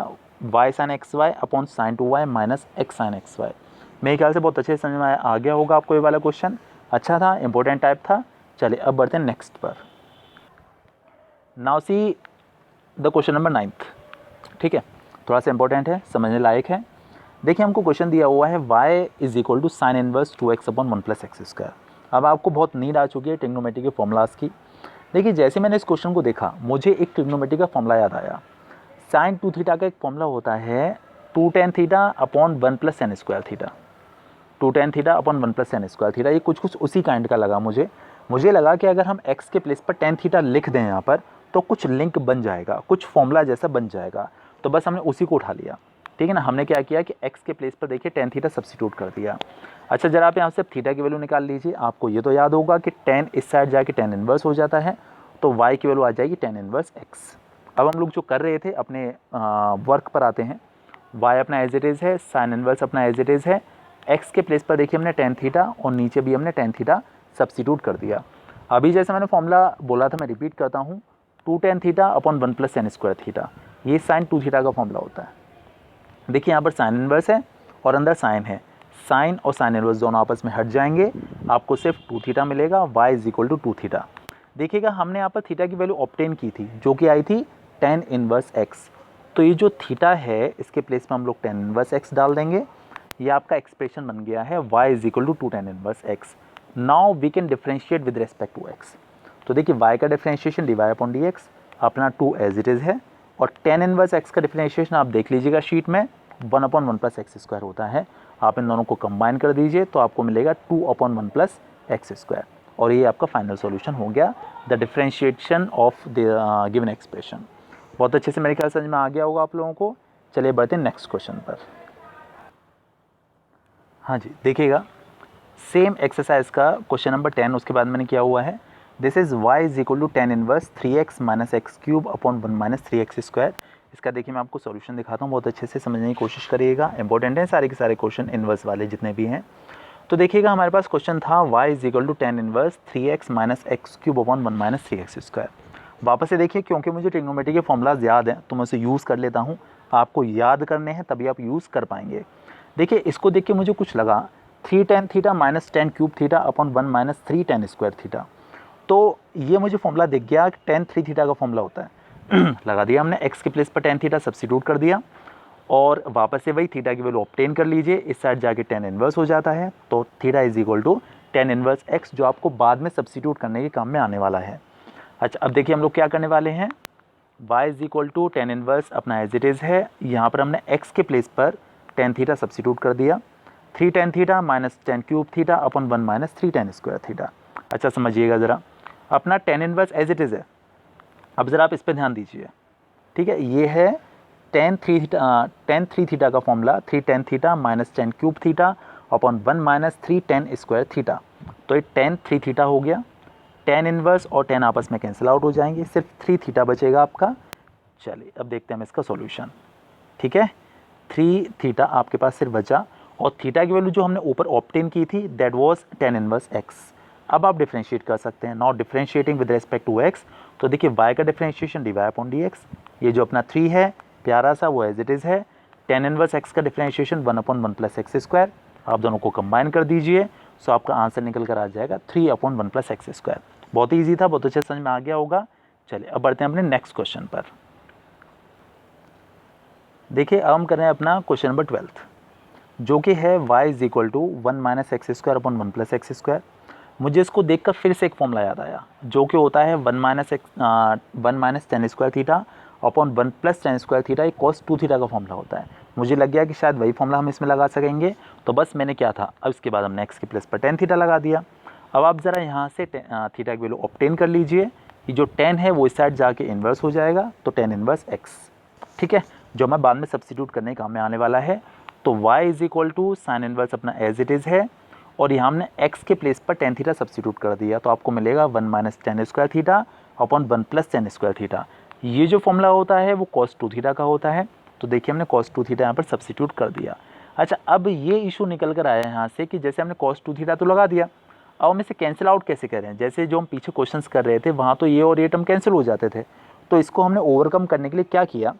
y sin x y upon sin 2y minus x sin x y। मेरे ख्याल से बहुत अच्छे से समझ में आ गया होगा आपको ये वाला क्वेश्चन, अच्छा था, इंपॉर्टेंट टाइप था। चलिए अब बढ़ते हैं नेक्स्ट पर। Now see the question number 9th, ठीक है, थोड़ा सा इंपॉर्टेंट है, समझने लायक है। देखिए हमको क्वेश्चन दिया हुआ है y is equal to sine inverse 2x upon 1 plus x square. अब आपको बहुत नीड आ चुकी है ट्रिग्नोमेट्री के फॉर्मूलाज की। देखिए जैसे मैंने इस क्वेश्चन को देखा, मुझे एक ट्रिग्नोमेट्री का फॉर्मूला याद आया। साइन 2 थीटा का एक फॉर्मूला होता है 2 tan theta upon 1 plus n square theta, 2 tan theta upon 1 plus n square theta. ये कुछ उसी काइंड का लगा मुझे लगा कि अगर हम x के प्लेस पर tan थीटा लिख दें यहाँ पर तो कुछ लिंक बन जाएगा, कुछ फॉर्मूला जैसा बन जाएगा, तो बस हमने उसी को उठा लिया, ठीक है ना। हमने क्या किया कि x के प्लेस पर देखिए tan थीटा सब्स्टिट्यूट कर दिया। अच्छा जरा आप यहाँ से थीटा की वैल्यू निकाल लीजिए, आपको ये तो याद होगा कि tan इस साइड जाके tan इनवर्स हो जाता है, तो y की वैल्यू आ जाएगी tan इनवर्स x। अब हम लोग जो कर रहे थे अपने वर्क पर आते हैं। y अपना एज इट इज़ है, साइन इनवर्स अपना एज इट इज़ है, x के प्लेस पर देखिए हमने tan थीटा और नीचे भी हमने tan थीटा सब्स्टिट्यूट कर दिया। अभी जैसे मैंने फॉर्मूला बोला था, मैं रिपीट करता हूँ, 2 tan theta upon 1 + tan square theta, ये साइन 2 थीटा का फॉर्मूला होता है। देखिए यहाँ पर साइन इनवर्स है और अंदर साइन है, साइन और साइन इनवर्स दोनों आपस में हट जाएंगे, आपको सिर्फ 2 थीटा मिलेगा, y = 2 थीटा। देखिएगा हमने यहाँ पर थीटा की वैल्यू ऑब्टेन की थी जो कि आई थी tan इनवर्स x। तो ये जो थीटा है इसके प्लेस में हम लोग tan इनवर्स x डाल देंगे। ये आपका एक्सप्रेशन बन गया है y = 2 tan inverse x। Now we can differentiate with respect to x। तो देखिए y का डिफरेंशिएशन dy/dx अपना 2 एज इट इज़ है, और tan इनवर्स x का डिफरेंशिएशन आप देख लीजिएगा शीट में 1/1 + x² होता है। आप इन दोनों को कंबाइन कर दीजिए तो आपको मिलेगा 2/1 + x², और ये आपका फाइनल सॉल्यूशन हो गया, the differentiation of the given expression. बहुत अच्छे से मेरे ख्याल समझ में आ गया होगा आप लोगों को। चलिए बढ़ते हैं नेक्स्ट क्वेश्चन पर। हाँ जी, देखिएगा सेम एक्सरसाइज का क्वेश्चन नंबर 10, उसके बाद मैंने किया हुआ है, this is y = tan inverse 3x - x³ upon 1 - 3x²। इसका देखिए मैं आपको सॉल्यूशन दिखाता हूँ, बहुत अच्छे से समझने की कोशिश करिएगा, इंपॉर्टेंट है सारे के सारे क्वेश्चन इनवर्स वाले जितने भी हैं। तो देखिएगा हमारे पास क्वेश्चन था y = tan inverse 3x - x³ upon 1 - 3x²। वापस से देखिए, क्योंकि मुझे ट्रिग्नोमेट्री के फॉर्मूलाज याद हैं तो मैं उसे यूज़ कर लेता हूँ। आपको याद करने हैं तभी आप यूज़ कर पाएंगे। देखिए इसको देख के मुझे कुछ लगा, 3 tan theta minus tan cube theta upon 1 - 3 tan square theta. तो ये मुझे फॉर्मूला दिख गया कि tan 3 थीटा का फॉर्मूला होता है। लगा दिया हमने, x के प्लेस पर tan थीटा सब्स्टिट्यूट कर दिया, और वापस से वही थीटा की वैल्यू ऑब्टेन कर लीजिए, इस साइड जाके tan इनवर्स हो जाता है। तो थीटा = tan इनवर्स x, जो आपको बाद में सब्स्टिट्यूट करने के काम में आने वाला है। अच्छा, अब देखिए हम लोग क्या करने वाले हैं, y = tan इनवर्स अपना एज इट इज़ है, यहाँ पर हमने x के प्लेस पर tan थीटा सब्स्टिट्यूट कर दिया, 3 tan theta minus tan cube theta upon 1 - 3 tan square theta. अच्छा समझिएगा ज़रा, अपना tan inverse as it is है। अब ज़रा आप इस पर ध्यान दीजिए, ठीक है, ये है tan 3 थीटा का formula, 3 tan theta minus tan cube theta upon 1 - 3 tan square theta. तो ये tan 3 थीटा हो गया, tan इनवर्स और tan आपस में कैंसिल आउट हो जाएंगे, सिर्फ 3 थीटा बचेगा आपका। चलिए अब देखते हैं हम इसका सॉल्यूशन। ठीक है, 3 थीटा आपके पास सिर्फ बचा, और थीटा की वैल्यू जो हमने ऊपर ऑब्टेन की थी that was tan inverse x। अब आप डिफरेंशिएट कर सकते हैं, not differentiating with respect to x। तो देखिए y का डिफरेंशिएशन dy/dx, ये जो अपना 3 है प्यारा सा वो एज इट इज़ है, tan इनवर्स x का डिफरेंशिएशन 1/1 + x²। आप दोनों को कंबाइन कर दीजिए, सो आपका आंसर निकल कर आ जाएगा 3/1 + x²। बहुत ही ईजी था, बहुत अच्छे समझ में आ गया होगा। चलिए अब बढ़ते हैं अपने नेक्स्ट क्वेश्चन पर। देखिए अब हम कर रहे हैं अपना क्वेश्चन नंबर 12, जो कि है y = 1 - x² अपॉन 1 + x²। मुझे इसको देखकर फिर से एक फॉर्मूला याद आया, जो कि होता है 1 - tan square theta upon 1 + tan square theta, एक cos 2 थीटा का फॉर्मूला होता है। मुझे लग गया कि शायद वही फॉर्मूला हम इसमें लगा सकेंगे, तो बस मैंने क्या था, अब इसके बाद हमने x के प्लेस पर tan थीटा लगा दिया। अब आप ज़रा यहाँ से थीटा की वैल्यू ऑब्टेन कर लीजिए, ये जो tan है वो इस साइड जाके इन्वर्स हो जाएगा, तो tan इनवर्स x, ठीक है, जो मैं बाद में सब्स्टिट्यूट करने काम में आने वाला है। तो y = साइन इनवर्स अपना एज इट इज़ है, और यहाँ हमने x के प्लेस पर tan थीटा सब्स्टिट्यूट कर दिया, तो आपको मिलेगा 1 - tan square theta upon 1 + tan square theta. ये जो फॉर्मूला होता है वो cos 2 थीटा का होता है, तो देखिए हमने cos 2 थीटा यहाँ पर सब्स्टिट्यूट कर दिया। अच्छा, अब ये इशू निकल कर आया है यहाँ से कि जैसे हमने cos 2 थीटा तो लगा दिया, अब हम इसे कैंसिल आउट कैसे करें। जैसे जो हम पीछे क्वेश्चंस कर रहे थे वहाँ तो ये और ये टर्म कैंसिल हो जाते थे, तो इसको हमने ओवरकम करने के लिए क्या किया,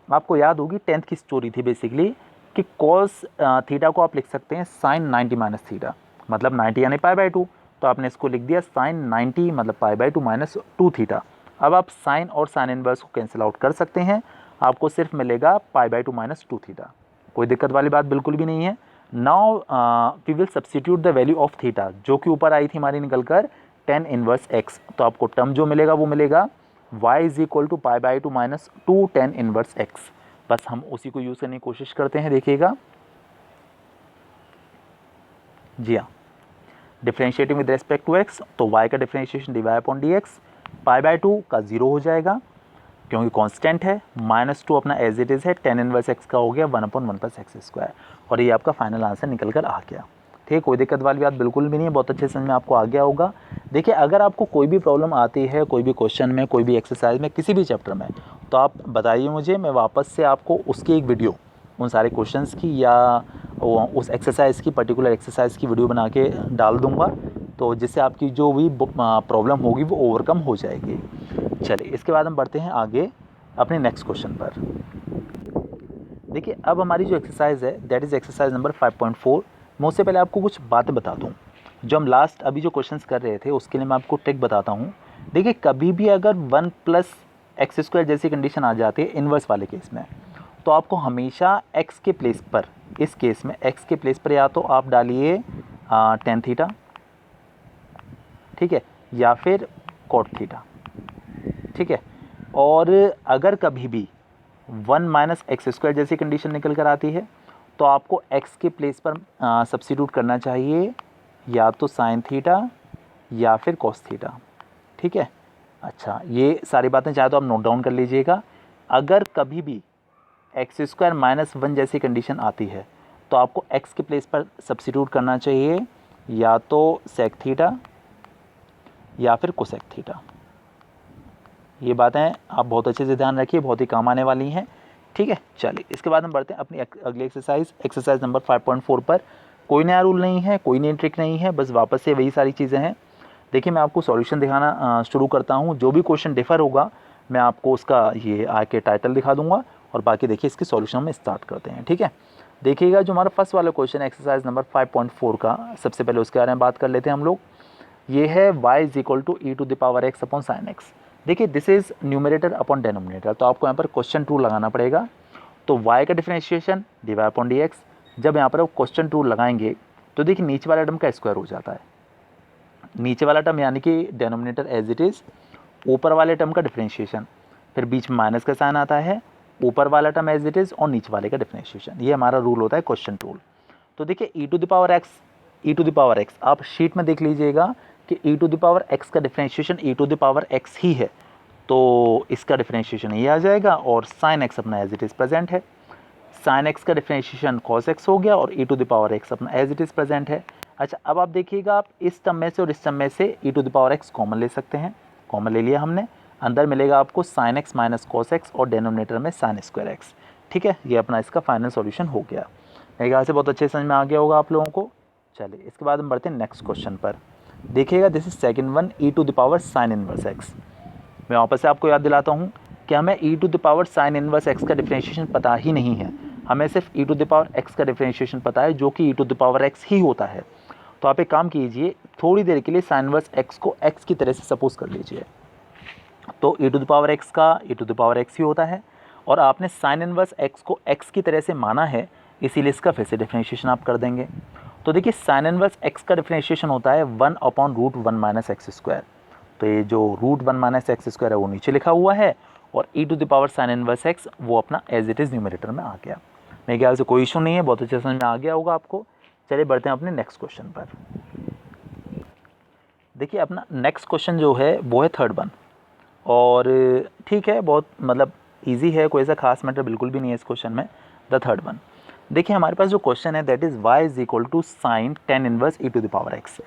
आपको याद होगी 10th की स्टोरी थी बेसिकली, कि cos थीटा को आप लिख सकते हैं sin 90 - थीटा, मतलब 90 यानी π/2, तो आपने इसको लिख दिया sin 90 मतलब π/2 - 2 थीटा। अब आप साइन और साइन इनवर्स को कैंसिल आउट कर सकते हैं, आपको सिर्फ मिलेगा π/2 - 2 थीटा। कोई दिक्कत वाली बात बिल्कुल भी नहीं है। Now we will substitute the value of theta, जो कि ऊपर आई थी हमारी निकल कर tan इनवर्स x, तो आपको टर्म जो मिलेगा वो मिलेगा y = π/2 - 2 tan इनवर्स x। बस हम उसी को यूज़ करने की कोशिश करते हैं। देखिएगा जी हाँ, differentiating with respect to x, तो y का डिफरेंशिएशन dy/dx, π/2 का 0 हो जाएगा क्योंकि कांस्टेंट है, -2 अपना एज इट इज़ है, tan इनवर्स x का हो गया 1/1 + x², और ये आपका फाइनल आंसर निकल कर आ गया। ठीक है, कोई दिक्कत वाली बात बिल्कुल भी नहीं है, बहुत अच्छे समझ में आपको आ गया होगा। देखिए अगर आपको कोई भी प्रॉब्लम आती है, कोई भी क्वेश्चन में, कोई भी एक्सरसाइज में, किसी भी चैप्टर में, तो आप बताइए मुझे, मैं वापस से आपको उसकी एक वीडियो उन सारे क्वेश्चंस की या उस एक्सरसाइज की, पर्टिकुलर एक्सरसाइज की वीडियो बना के डाल दूँगा, तो जिससे आपकी जो भी प्रॉब्लम होगी वो ओवरकम हो जाएगी। चलिए इसके बाद हम बढ़ते हैं आगे अपने नेक्स्ट क्वेश्चन पर। देखिए अब हमारी जो एक्सरसाइज है दैट इज़ एक्सरसाइज नंबर 5.4। मैं उससे पहले आपको कुछ बातें बता दूं। जो हम लास्ट अभी जो क्वेश्चंस कर रहे थे उसके लिए मैं आपको ट्रिक बताता हूं। देखिए कभी भी अगर 1 + x² जैसी कंडीशन आ जाती है इन्वर्स वाले केस में, तो आपको हमेशा x के प्लेस पर, इस केस में x के प्लेस पर या तो आप डालिए tan थीटा, ठीक है, या फिर cot थीटा, ठीक है। और अगर कभी भी 1 - x² जैसी कंडीशन निकल कर आती है तो आपको x के प्लेस पर सब्स्टिट्यूट करना चाहिए या तो साइन थीटा या फिर कॉस थीटा, ठीक है। अच्छा ये सारी बातें चाहे तो आप नोट डाउन कर लीजिएगा। अगर कभी भी x² - 1 जैसी कंडीशन आती है तो आपको x के प्लेस पर सब्स्टिट्यूट करना चाहिए या तो सेक थीटा या फिर कोसेक थीटा। ये बातें आप बहुत अच्छे से ध्यान रखिए, बहुत ही काम आने वाली हैं, ठीक है। चलिए इसके बाद हम बढ़ते हैं अपनी अगली एक्सरसाइज नंबर 5.4 पर। कोई नया रूल नहीं है, कोई नई ट्रिक नहीं है, बस वापस से वही सारी चीज़ें हैं। देखिए मैं आपको सॉल्यूशन दिखाना शुरू करता हूँ। जो भी क्वेश्चन डिफर होगा मैं आपको उसका ये आके टाइटल दिखा दूंगा और बाकी देखिए इसके सॉल्यूशन में स्टार्ट करते हैं, ठीक है। देखिएगा जो हमारा फर्स्ट वाला क्वेश्चन है एक्सरसाइज नंबर 5.4 का, सबसे पहले उसके बारे में बात कर लेते हैं हम लोग। ये है y = e⁻x sin x। देखिए this is numerator upon denominator, तो आपको यहाँ पर क्वेश्चन टूल लगाना पड़ेगा। तो y का डिफरेंशिएशन dy/dx, जब यहाँ पर आप क्वेश्चन टूल लगाएंगे तो देखिए नीचे वाला टर्म का स्क्वायर हो जाता है, नीचे वाला टर्म यानी कि डेनोमिनेटर एज इट इज़, ऊपर वाले टर्म का डिफरेंशिएशन, फिर बीच में माइनस का साइन आता है, ऊपर वाला टर्म एज इट इज़ और नीचे वाले का डिफरेंशिएशन। ये हमारा रूल होता है क्वेश्चन टूल। तो देखिए e⁻x आप शीट में देख लीजिएगा कि e⁻x का डिफरेंशिएशन e⁻x ही है, तो इसका डिफरेंशिएशन ये आ जाएगा और sin x अपना एज इट इज़ प्रेजेंट है। sin x का डिफरेंशिएशन cos x हो गया और e⁻x अपना एज इट इज़ प्रेजेंट है। अच्छा अब आप देखिएगा, आप इस टर्म में से और इस टर्म में से e⁻x कॉमन ले सकते हैं, कॉमन ले लिया हमने, अंदर मिलेगा आपको sin x - cos x और डेनोमिनेटर में sin²x, ठीक है। ये अपना इसका फाइनल सॉल्यूशन हो गया। मेरे ख्याल से बहुत अच्छे समझ में आ गया होगा आप लोगों को। चलिए इसके बाद हम बढ़ते हैं नेक्स्ट क्वेश्चन पर। देखिएगा this is second one, e⁻sin−1x। मैं वापस से आपको याद दिलाता हूँ कि हमें e⁻sin−1x का डिफरेंशिएशन पता ही नहीं है, हमें सिर्फ e⁻x का डिफरेंशिएशन पता है जो कि e⁻x ही होता है। तो आप एक काम कीजिए, थोड़ी देर के लिए sin−1x को x की तरह से सपोज कर लीजिए, तो e⁻x का e⁻x ही होता है और आपने sin−1x को x की तरह से माना है, इसीलिए इसका फिर से डिफरेंशिएशन आप कर देंगे। तो देखिए sin−1x का डिफरेंशिएशन होता है 1/√1 - x²। तो ये जो √1 - x² है वो नीचे लिखा हुआ है और e⁻sin−1x वो अपना एज इट इज़ न्यूमरेटर में आ गया। मेरे ख्याल से कोई इशू नहीं है, बहुत अच्छे समझ में आ गया होगा आपको। चलिए बढ़ते हैं अपने नेक्स्ट क्वेश्चन पर। देखिए अपना नेक्स्ट क्वेश्चन जो है वो है थर्ड वन, और ठीक है बहुत मतलब ईजी है, कोई ऐसा खास मैटर बिल्कुल भी नहीं है इस क्वेश्चन में। द थर्ड वन, देखिए हमारे पास जो क्वेश्चन है that is y = sin tan 1 e⁻x।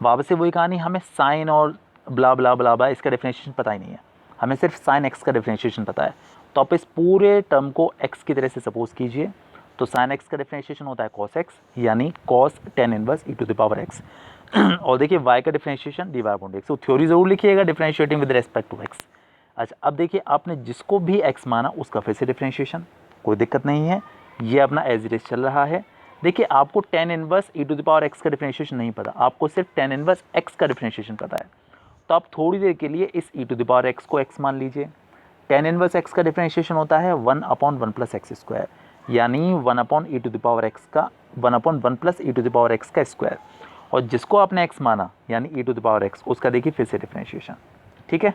वापस से वही कहानी, हमें साइन और ब्ला ब्ला ब्ला ब्ला इसका डिफरेंशिएशन पता ही नहीं है, हमें सिर्फ sin x का डिफरेंशिएशन पता है। तो आप इस पूरे टर्म को x की तरह से सपोज कीजिए, तो sin x का डिफरेंशिएशन होता है cos x यानी cos tan 1 e⁻x और देखिए y का डिफरेंशिएशन dy/dx। तो थ्योरी ज़रूर लिखिएगा differentiating with respect to x। अच्छा अब देखिए आपने जिसको भी x माना उसका फिर से डिफरेंशिएशन, कोई दिक्कत नहीं है, ये अपना एज इट इज़ चल रहा है। देखिए आपको tan 1 e⁻x का डिफरेंशिएशन नहीं पता, आपको सिर्फ tan 1 x का डिफरेंशिएशन पता है। तो आप थोड़ी देर के लिए इस e⁻x को x मान लीजिए। tan 1 x का डिफरेंशिएशन होता है 1/1 + x², यानी 1/e⁻x का 1/1 + e⁻x का स्क्वायर, और जिसको आपने x माना यानी e⁻x उसका देखिए फिर से डिफरेंशिएशन, ठीक है।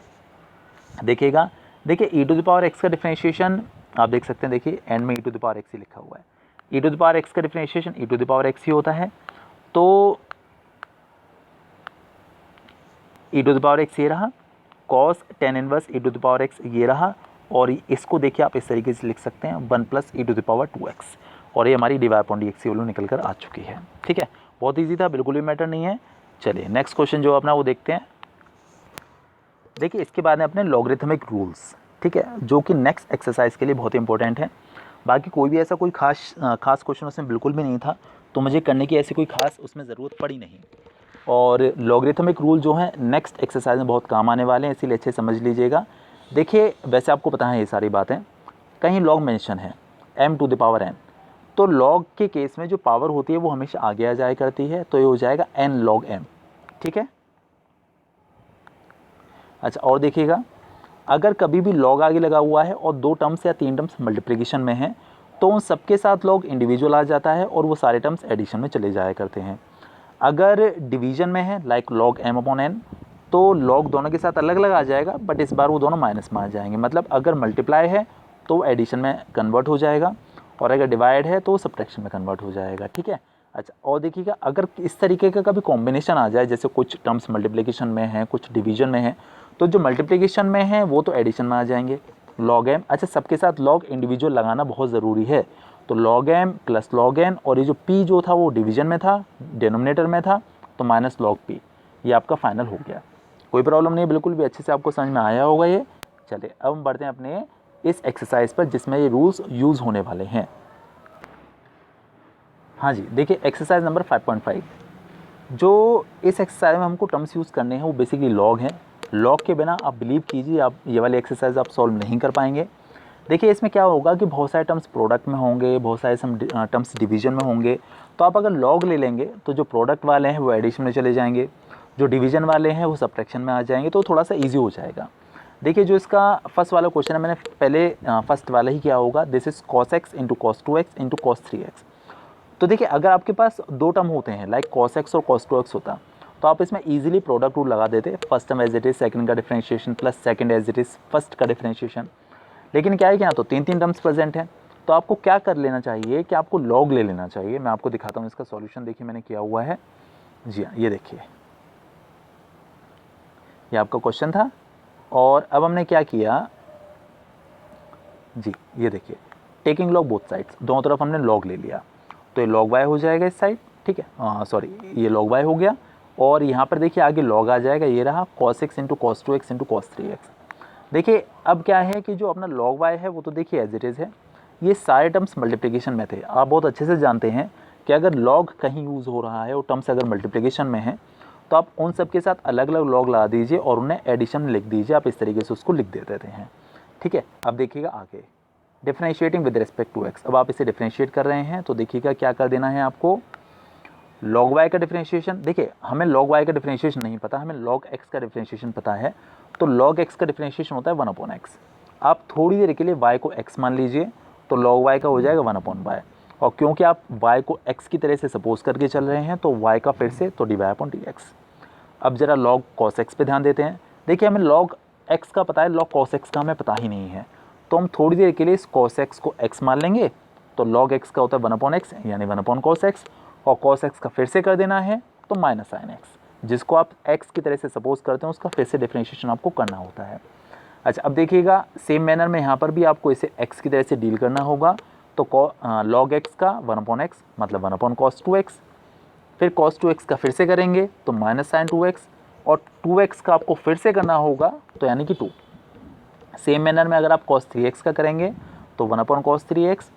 देखिएगा, देखिए e⁻x का डिफरेंशिएशन आप देख सकते हैं, देखिए एंड में e⁻x ही लिखा हुआ है, e⁻x का डिफरेंशिएशन e⁻x ही होता है। तो e⁻x ये रहा, cos tan 1 e⁻x ये रहा, और इसको देखिए आप इस तरीके से लिख सकते हैं 1 + e⁻2x, और ये हमारी dy/dx की वैल्यू निकल कर आ चुकी है, ठीक है। बहुत ईजी था, बिल्कुल भी मैटर नहीं है। चलिए नेक्स्ट क्वेश्चन जो अपना वो देखते हैं। देखिए इसके बाद में अपने लॉगरिथमिक रूल्स, ठीक है, जो कि नेक्स्ट एक्सरसाइज के लिए बहुत ही इंपॉर्टेंट है। बाकी कोई भी ऐसा कोई खास क्वेश्चन उसमें बिल्कुल भी नहीं था, तो मुझे करने की ऐसी कोई खास उसमें ज़रूरत पड़ी नहीं। और लॉगरिथमिक रूल जो हैं नेक्स्ट एक्सरसाइज में बहुत काम आने वाले हैं, इसीलिए अच्छे समझ लीजिएगा। देखिए वैसे आपको पता है ये सारी बातें, कहीं लॉग मेंशन है m⁴n, तो लॉग के केस में जो पावर होती है वो हमेशा आगे आ जाया करती है, तो ये हो जाएगा n log m, ठीक है। अच्छा और देखिएगा, अगर कभी भी लॉग आगे लगा हुआ है और 2 टर्म्स या 3 टर्म्स मल्टीप्लिकेशन में हैं, तो उन सबके साथ लॉग इंडिविजुअल आ जाता है और वो सारे टर्म्स एडिशन में चले जाया करते हैं। अगर डिवीजन में है लाइक log m/n, तो लॉग दोनों के साथ अलग अलग आ जाएगा, बट इस बार वो दोनों माइनस में आ जाएंगे। मतलब अगर मल्टीप्लाई है तो एडिशन में कन्वर्ट हो जाएगा, और अगर डिवाइड है तो सब्ट्रैक्शन में कन्वर्ट हो जाएगा, ठीक है। अच्छा और देखिएगा, अगर इस तरीके का कभी कॉम्बिनेशन आ जाए, जैसे कुछ टर्म्स मल्टीप्लिकेशन में हैं कुछ डिवीजन में हैं, तो जो मल्टीप्लिकेशन में है वो तो एडिशन में आ जाएंगे log m। अच्छा सबके साथ लॉग इंडिविजुअल लगाना बहुत ज़रूरी है, तो log m plus log n, और ये जो p जो था वो डिवीजन में था, डिनोमिनेटर में था, तो माइनस log p, ये आपका फाइनल हो गया। कोई प्रॉब्लम नहीं है, बिल्कुल भी अच्छे से आपको समझ में आया होगा ये। चलिए अब हम बढ़ते हैं अपने इस एक्सरसाइज पर जिसमें ये रूल्स यूज़ होने वाले हैं। हाँ जी देखिए एक्सरसाइज नंबर 5.5, जो इस एक्सरसाइज में हमको टर्म्स यूज़ करने हैं वो बेसिकली लॉग हैं। लॉग के बिना आप बिलीव कीजिए आप ये वाली एक्सरसाइज आप सॉल्व नहीं कर पाएंगे। देखिए इसमें क्या होगा कि बहुत सारे टर्म्स प्रोडक्ट में होंगे, बहुत सारे टर्म्स डिवीजन में होंगे, तो आप अगर लॉग ले लेंगे तो जो प्रोडक्ट वाले हैं वो एडिशन में चले जाएंगे, जो डिवीजन वाले हैं वो सब्ट्रैक्शन में आ जाएंगे, तो थोड़ा सा ईजी हो जाएगा। देखिए जो इसका फर्स्ट वाला क्वेश्चन है, मैंने पहले फर्स्ट वाला ही किया होगा, this is cos x into cos 2x into cos 3x। तो देखिए अगर आपके पास 2 टर्म होते हैं लाइक cos x और cos 2x होता, तो आप इसमें इजीली प्रोडक्ट रूल लगा देते, first term as it is second का differentiation plus second as it is first का डिफरेंशिएशन। लेकिन क्या है कि यहाँ तो 3 टर्म्स प्रेजेंट हैं, तो आपको क्या कर लेना चाहिए कि आपको लॉग ले लेना चाहिए। मैं आपको दिखाता हूँ इसका सॉल्यूशन, देखिए मैंने किया हुआ है जी हाँ, ये देखिए ये आपका क्वेश्चन था। और अब हमने क्या किया जी, ये देखिए टेकिंग लॉग बोथ साइड्स, दोनों तरफ हमने लॉग ले लिया, तो ये log y हो जाएगा इस साइड, ठीक है, सॉरी ये log y हो गया। और यहाँ पर देखिए आगे log आ जाएगा, ये रहा cos x into cos 2x into cos 3x। देखिए अब क्या है कि जो अपना log y है वो तो देखिए एज इट इज़ है, ये सारे टर्म्स मल्टीप्लिकेशन में थे। आप बहुत अच्छे से जानते हैं कि अगर log कहीं यूज़ हो रहा है और टर्म्स अगर मल्टीप्लिकेशन में है, तो आप उन सब के साथ अलग अलग log लगा दीजिए और उन्हें एडिशन में लिख दीजिए, आप इस तरीके से उसको लिख देते हैं, ठीक है। अब देखिएगा आगे differentiating with respect to x, अब आप इसे डिफरेंशिएट कर रहे हैं, तो देखिएगा क्या कर देना है आपको, log y का डिफरेंशिएशन। देखिए हमें log y का डिफरेंशिएशन नहीं पता, हमें log x का डिफरेंशिएशन पता है, तो log x का डिफरेंशिएशन होता है 1/x। आप थोड़ी देर के लिए y को x मान लीजिए, तो log y का हो जाएगा 1/y, और क्योंकि आप y को x की तरह से सपोज करके चल रहे हैं, तो y का फिर से तो dy/dx। अब जरा log cos x पे ध्यान देते हैं। देखिए हमें log x का पता है, log cos x का हमें पता ही नहीं है, तो हम थोड़ी देर के लिए इस cos x को x मान लेंगे, तो log x का होता है 1/x यानी 1/cos x, और cos x का फिर से कर देना है तो माइनस sin x, जिसको आप x की तरह से सपोज करते हैं उसका फिर से डिफरेंशिएशन आपको करना होता है। अच्छा अब देखिएगा सेम मैनर में यहाँ पर भी आपको इसे x की तरह से डील करना होगा, तो log x का 1/x मतलब 1/cos 2x, फिर cos 2x का फिर से करेंगे तो माइनस sin 2x, और 2x का आपको फिर से करना होगा तो यानी कि 2। सेम मैनर में अगर आप cos 3x का करेंगे तो 1/cos 3x,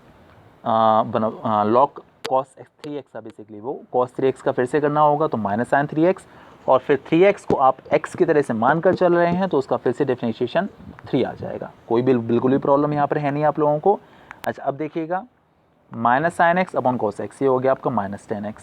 log cos 3x का बेसिकली वो cos 3x का फिर से करना होगा तो माइनस sin 3x, और फिर 3x को आप x की तरह से मान कर चल रहे हैं तो उसका फिर से डिफरेंशिएशन 3 आ जाएगा। कोई बिल्कुल भी प्रॉब्लम यहाँ पर है नहीं आप लोगों को। अच्छा अब देखिएगा minus sin x upon cos x, ये हो गया आपका माइनस 10x,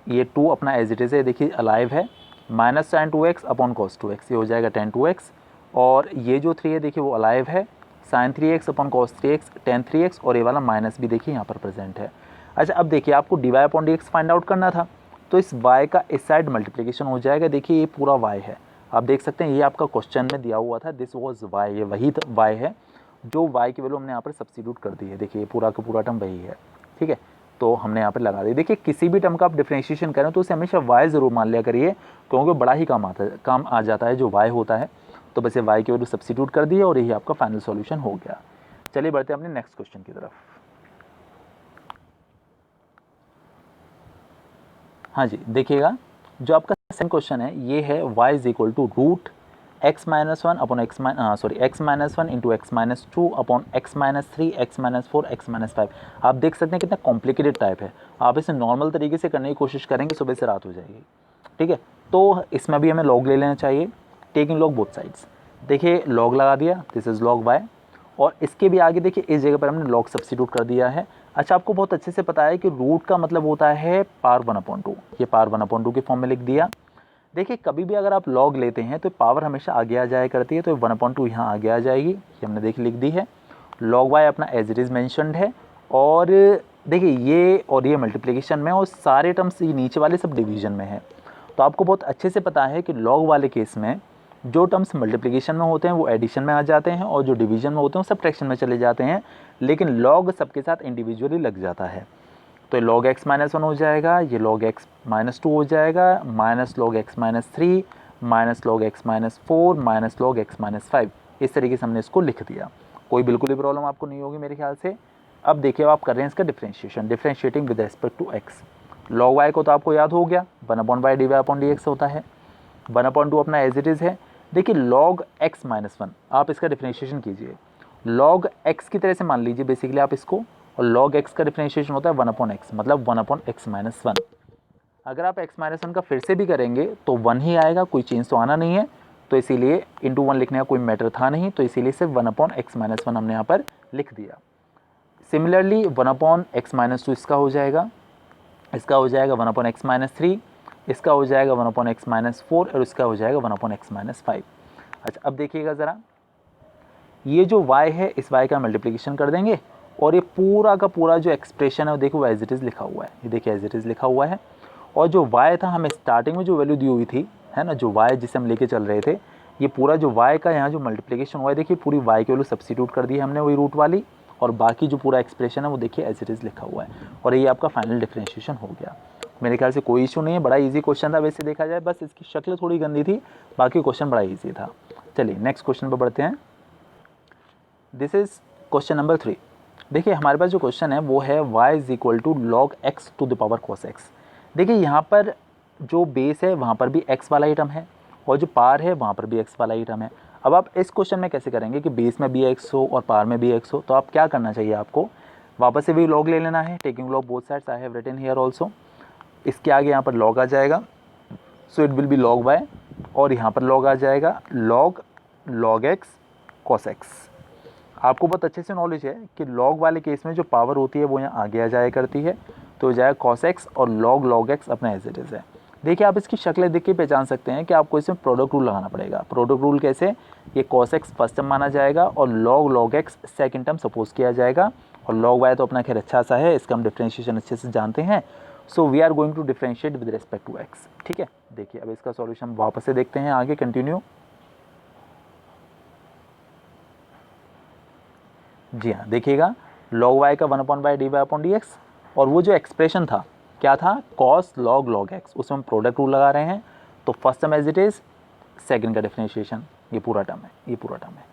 ये 2 अपना एज इट इज़ है, देखिए अलाइव है, minus sin 2x upon cos 2x, ये हो जाएगा tan 2x, और ये जो 3 है देखिए वो अलाइव है, sin 3x upon cos 3x tan 3x, और ये वाला माइनस भी देखिए यहाँ पर प्रेजेंट है। अच्छा अब देखिए आपको dy/dx फाइंड आउट करना था, तो इस y का इस साइड मल्टीप्लिकेशन हो जाएगा। देखिए ये पूरा y है, आप देख सकते हैं ये आपका क्वेश्चन में दिया हुआ था, दिस वॉज y, ये वही y है जो y की वैल्यू हमने यहाँ पर सब्स्टिट्यूट कर दी है। देखिए पूरा का पूरा टर्म वही है, ठीक है, तो हमने यहाँ पर लगा दी। देखिए किसी भी टर्म का आप डिफरेंशिएशन करें तो उसे हमेशा y ज़रूर मान लिया करिए, क्योंकि बड़ा ही काम आ जाता है जो y होता है। तो बस ये y की वैल्यू सब्स्टिट्यूट कर दी और यही आपका फाइनल सॉल्यूशन हो गया। चलिए बढ़ते हैं अपने नेक्स्ट क्वेश्चन की तरफ। हाँ जी, देखिएगा जो आपका सेकंड क्वेश्चन है ये है y is equal to root x minus one upon x minus one into x minus two upon x minus three x minus four x minus five. आप देख सकते हैं कितना कॉम्प्लिकेटेड टाइप है। आप इसे नॉर्मल तरीके से करने की कोशिश करेंगे सुबह से रात हो जाएगी। ठीक है, तो इसमें भी हमें लॉग ले लेना चाहिए, टेकिंग लॉग बोथ साइड्स। देखिए लॉग लगा दिया, दिस इज लॉग y, और इसके भी आगे देखिए इस जगह पर हमने लॉग सब्स्टिट्यूट कर दिया है। अच्छा, आपको बहुत अच्छे से पता है कि रूट का मतलब होता है पावर 1/2, ये पावर 1/2 के फॉर्म में लिख दिया। देखिए कभी भी अगर आप लॉग लेते हैं तो पावर हमेशा आगे आ जाया करती है, तो 1/2 यहाँ आगे आ जाएगी, ये हमने देखिए लिख दी है। लॉग y अपना एज इट इज़ मैंशनड है, और देखिए ये और ये मल्टीप्लिकेशन में, और सारे टर्म्स ये नीचे वाले सब डिवीजन में है। तो आपको बहुत अच्छे से पता है कि लॉग वाले केस में जो टर्म्स मल्टीप्लिकेशन में होते हैं वो एडिशन में आ जाते हैं, और जो डिवीजन में होते हैं वो सब्ट्रैक्शन में चले जाते हैं, लेकिन लॉग सबके साथ इंडिविजुअली लग जाता है। तो लॉग x माइनस वन हो जाएगा, ये लॉग x माइनस टू हो जाएगा, minus log x minus three, minus log x minus four, minus log x minus five. इस तरीके से हमने इसको लिख दिया। कोई बिल्कुल ही प्रॉब्लम आपको नहीं होगी मेरे ख्याल से। अब देखिए आप कर रहे हैं इसका differentiation, differentiating with respect to x। Log y को तो आपको याद हो गया, 1/y/dx होता है, 1/2 अपना एज इट इज़ है। देखिए लॉग x माइनस वन, आप इसका डिफ्रेंशिएशन कीजिए, लॉग x की तरह से मान लीजिए बेसिकली आप इसको, और log x का डिफरेंशिएशन होता है 1/x, मतलब 1/x माइनस वन। अगर आप x माइनस वन का फिर से भी करेंगे तो 1 ही आएगा, कोई चेंज तो आना नहीं है, तो इसीलिए इंटू 1 लिखने का कोई मैटर था नहीं, तो इसीलिए सिर्फ 1/x माइनस वन हमने यहाँ पर लिख दिया। सिमिलरली 1/x माइनस टू इसका हो जाएगा, इसका हो जाएगा 1/x माइनस थ्री, इसका हो जाएगा 1/x माइनस फोर, और इसका हो जाएगा 1/x माइनस फाइव। अच्छा अब देखिएगा ज़रा, ये जो y है इस y का मल्टीप्लिकेशन कर देंगे, और ये पूरा का पूरा जो एक्सप्रेशन है वो देखो एज इट इज़ लिखा हुआ है, ये देखिए एज इट इज़ लिखा हुआ है। और जो y था हमें स्टार्टिंग में जो वैल्यू दी हुई थी, है ना, जो y जिसे हम लेके चल रहे थे, ये पूरा जो y का यहाँ जो मल्टीप्लिकेशन हुआ है, देखिए पूरी y की वैल्यू सब्स्टिट्यूट कर दी है हमने वही रूट वाली, और बाकी जो पूरा एक्सप्रेशन है वो देखिए एज इट इज़ लिखा हुआ है, और ये आपका फाइनल डिफरेंशिएशन हो गया। मेरे ख्याल से कोई इशू नहीं है, बड़ा ईजी क्वेश्चन था वैसे देखा जाए, बस इसकी शक्ल थोड़ी गंदी थी, बाकी क्वेश्चन बड़ा ईजी था। चलिए नेक्स्ट क्वेश्चन पर बढ़ते हैं। This is question number 3। देखिए हमारे पास जो क्वेश्चन है वो है y is equal to log x to the power cos x। देखिए यहाँ पर जो बेस है वहाँ पर भी x वाला आइटम है, और जो पार है वहाँ पर भी x वाला आइटम है। अब आप इस क्वेश्चन में कैसे करेंगे कि बेस में भी x हो और पार में भी x हो, तो आप क्या करना चाहिए, आपको वापस से भी लॉग ले लेना है, taking log both sides, I have written here also. इसके आगे यहाँ पर लॉग आ जाएगा, so it will be log y, और यहाँ पर लॉग आ जाएगा लॉग x cos x। आपको बहुत अच्छे से नॉलेज है कि लॉग वाले केस में जो पावर होती है वो यहाँ आगे आ जाया करती है, तो हो जाएगा cos x, और log x अपना एज इट इज़ है। देखिए आप इसकी शक्लें देख के पहचान सकते हैं कि आपको इसमें प्रोडक्ट रूल लगाना पड़ेगा। प्रोडक्ट रूल कैसे, ये cos x फर्स्ट टर्म माना जाएगा, और log x second term suppose किया जाएगा, और log y तो अपना खैर अच्छा सा है, इसका हम डिफ्रेंशिएशन अच्छे से जानते हैं। So we are going to differentiate with respect to x। ठीक है, देखिए अब इसका सॉल्यूशन वापस से देखते हैं, आगे कंटिन्यू। जी हाँ, देखिएगा log y का 1/y/dx, और वो जो एक्सप्रेशन था क्या था, cos log x, उसमें हम प्रोडक्ट रूल लगा रहे हैं, तो first term as it is, second का डिफरेंशिएशन, ये पूरा टर्म है, ये पूरा टर्म है,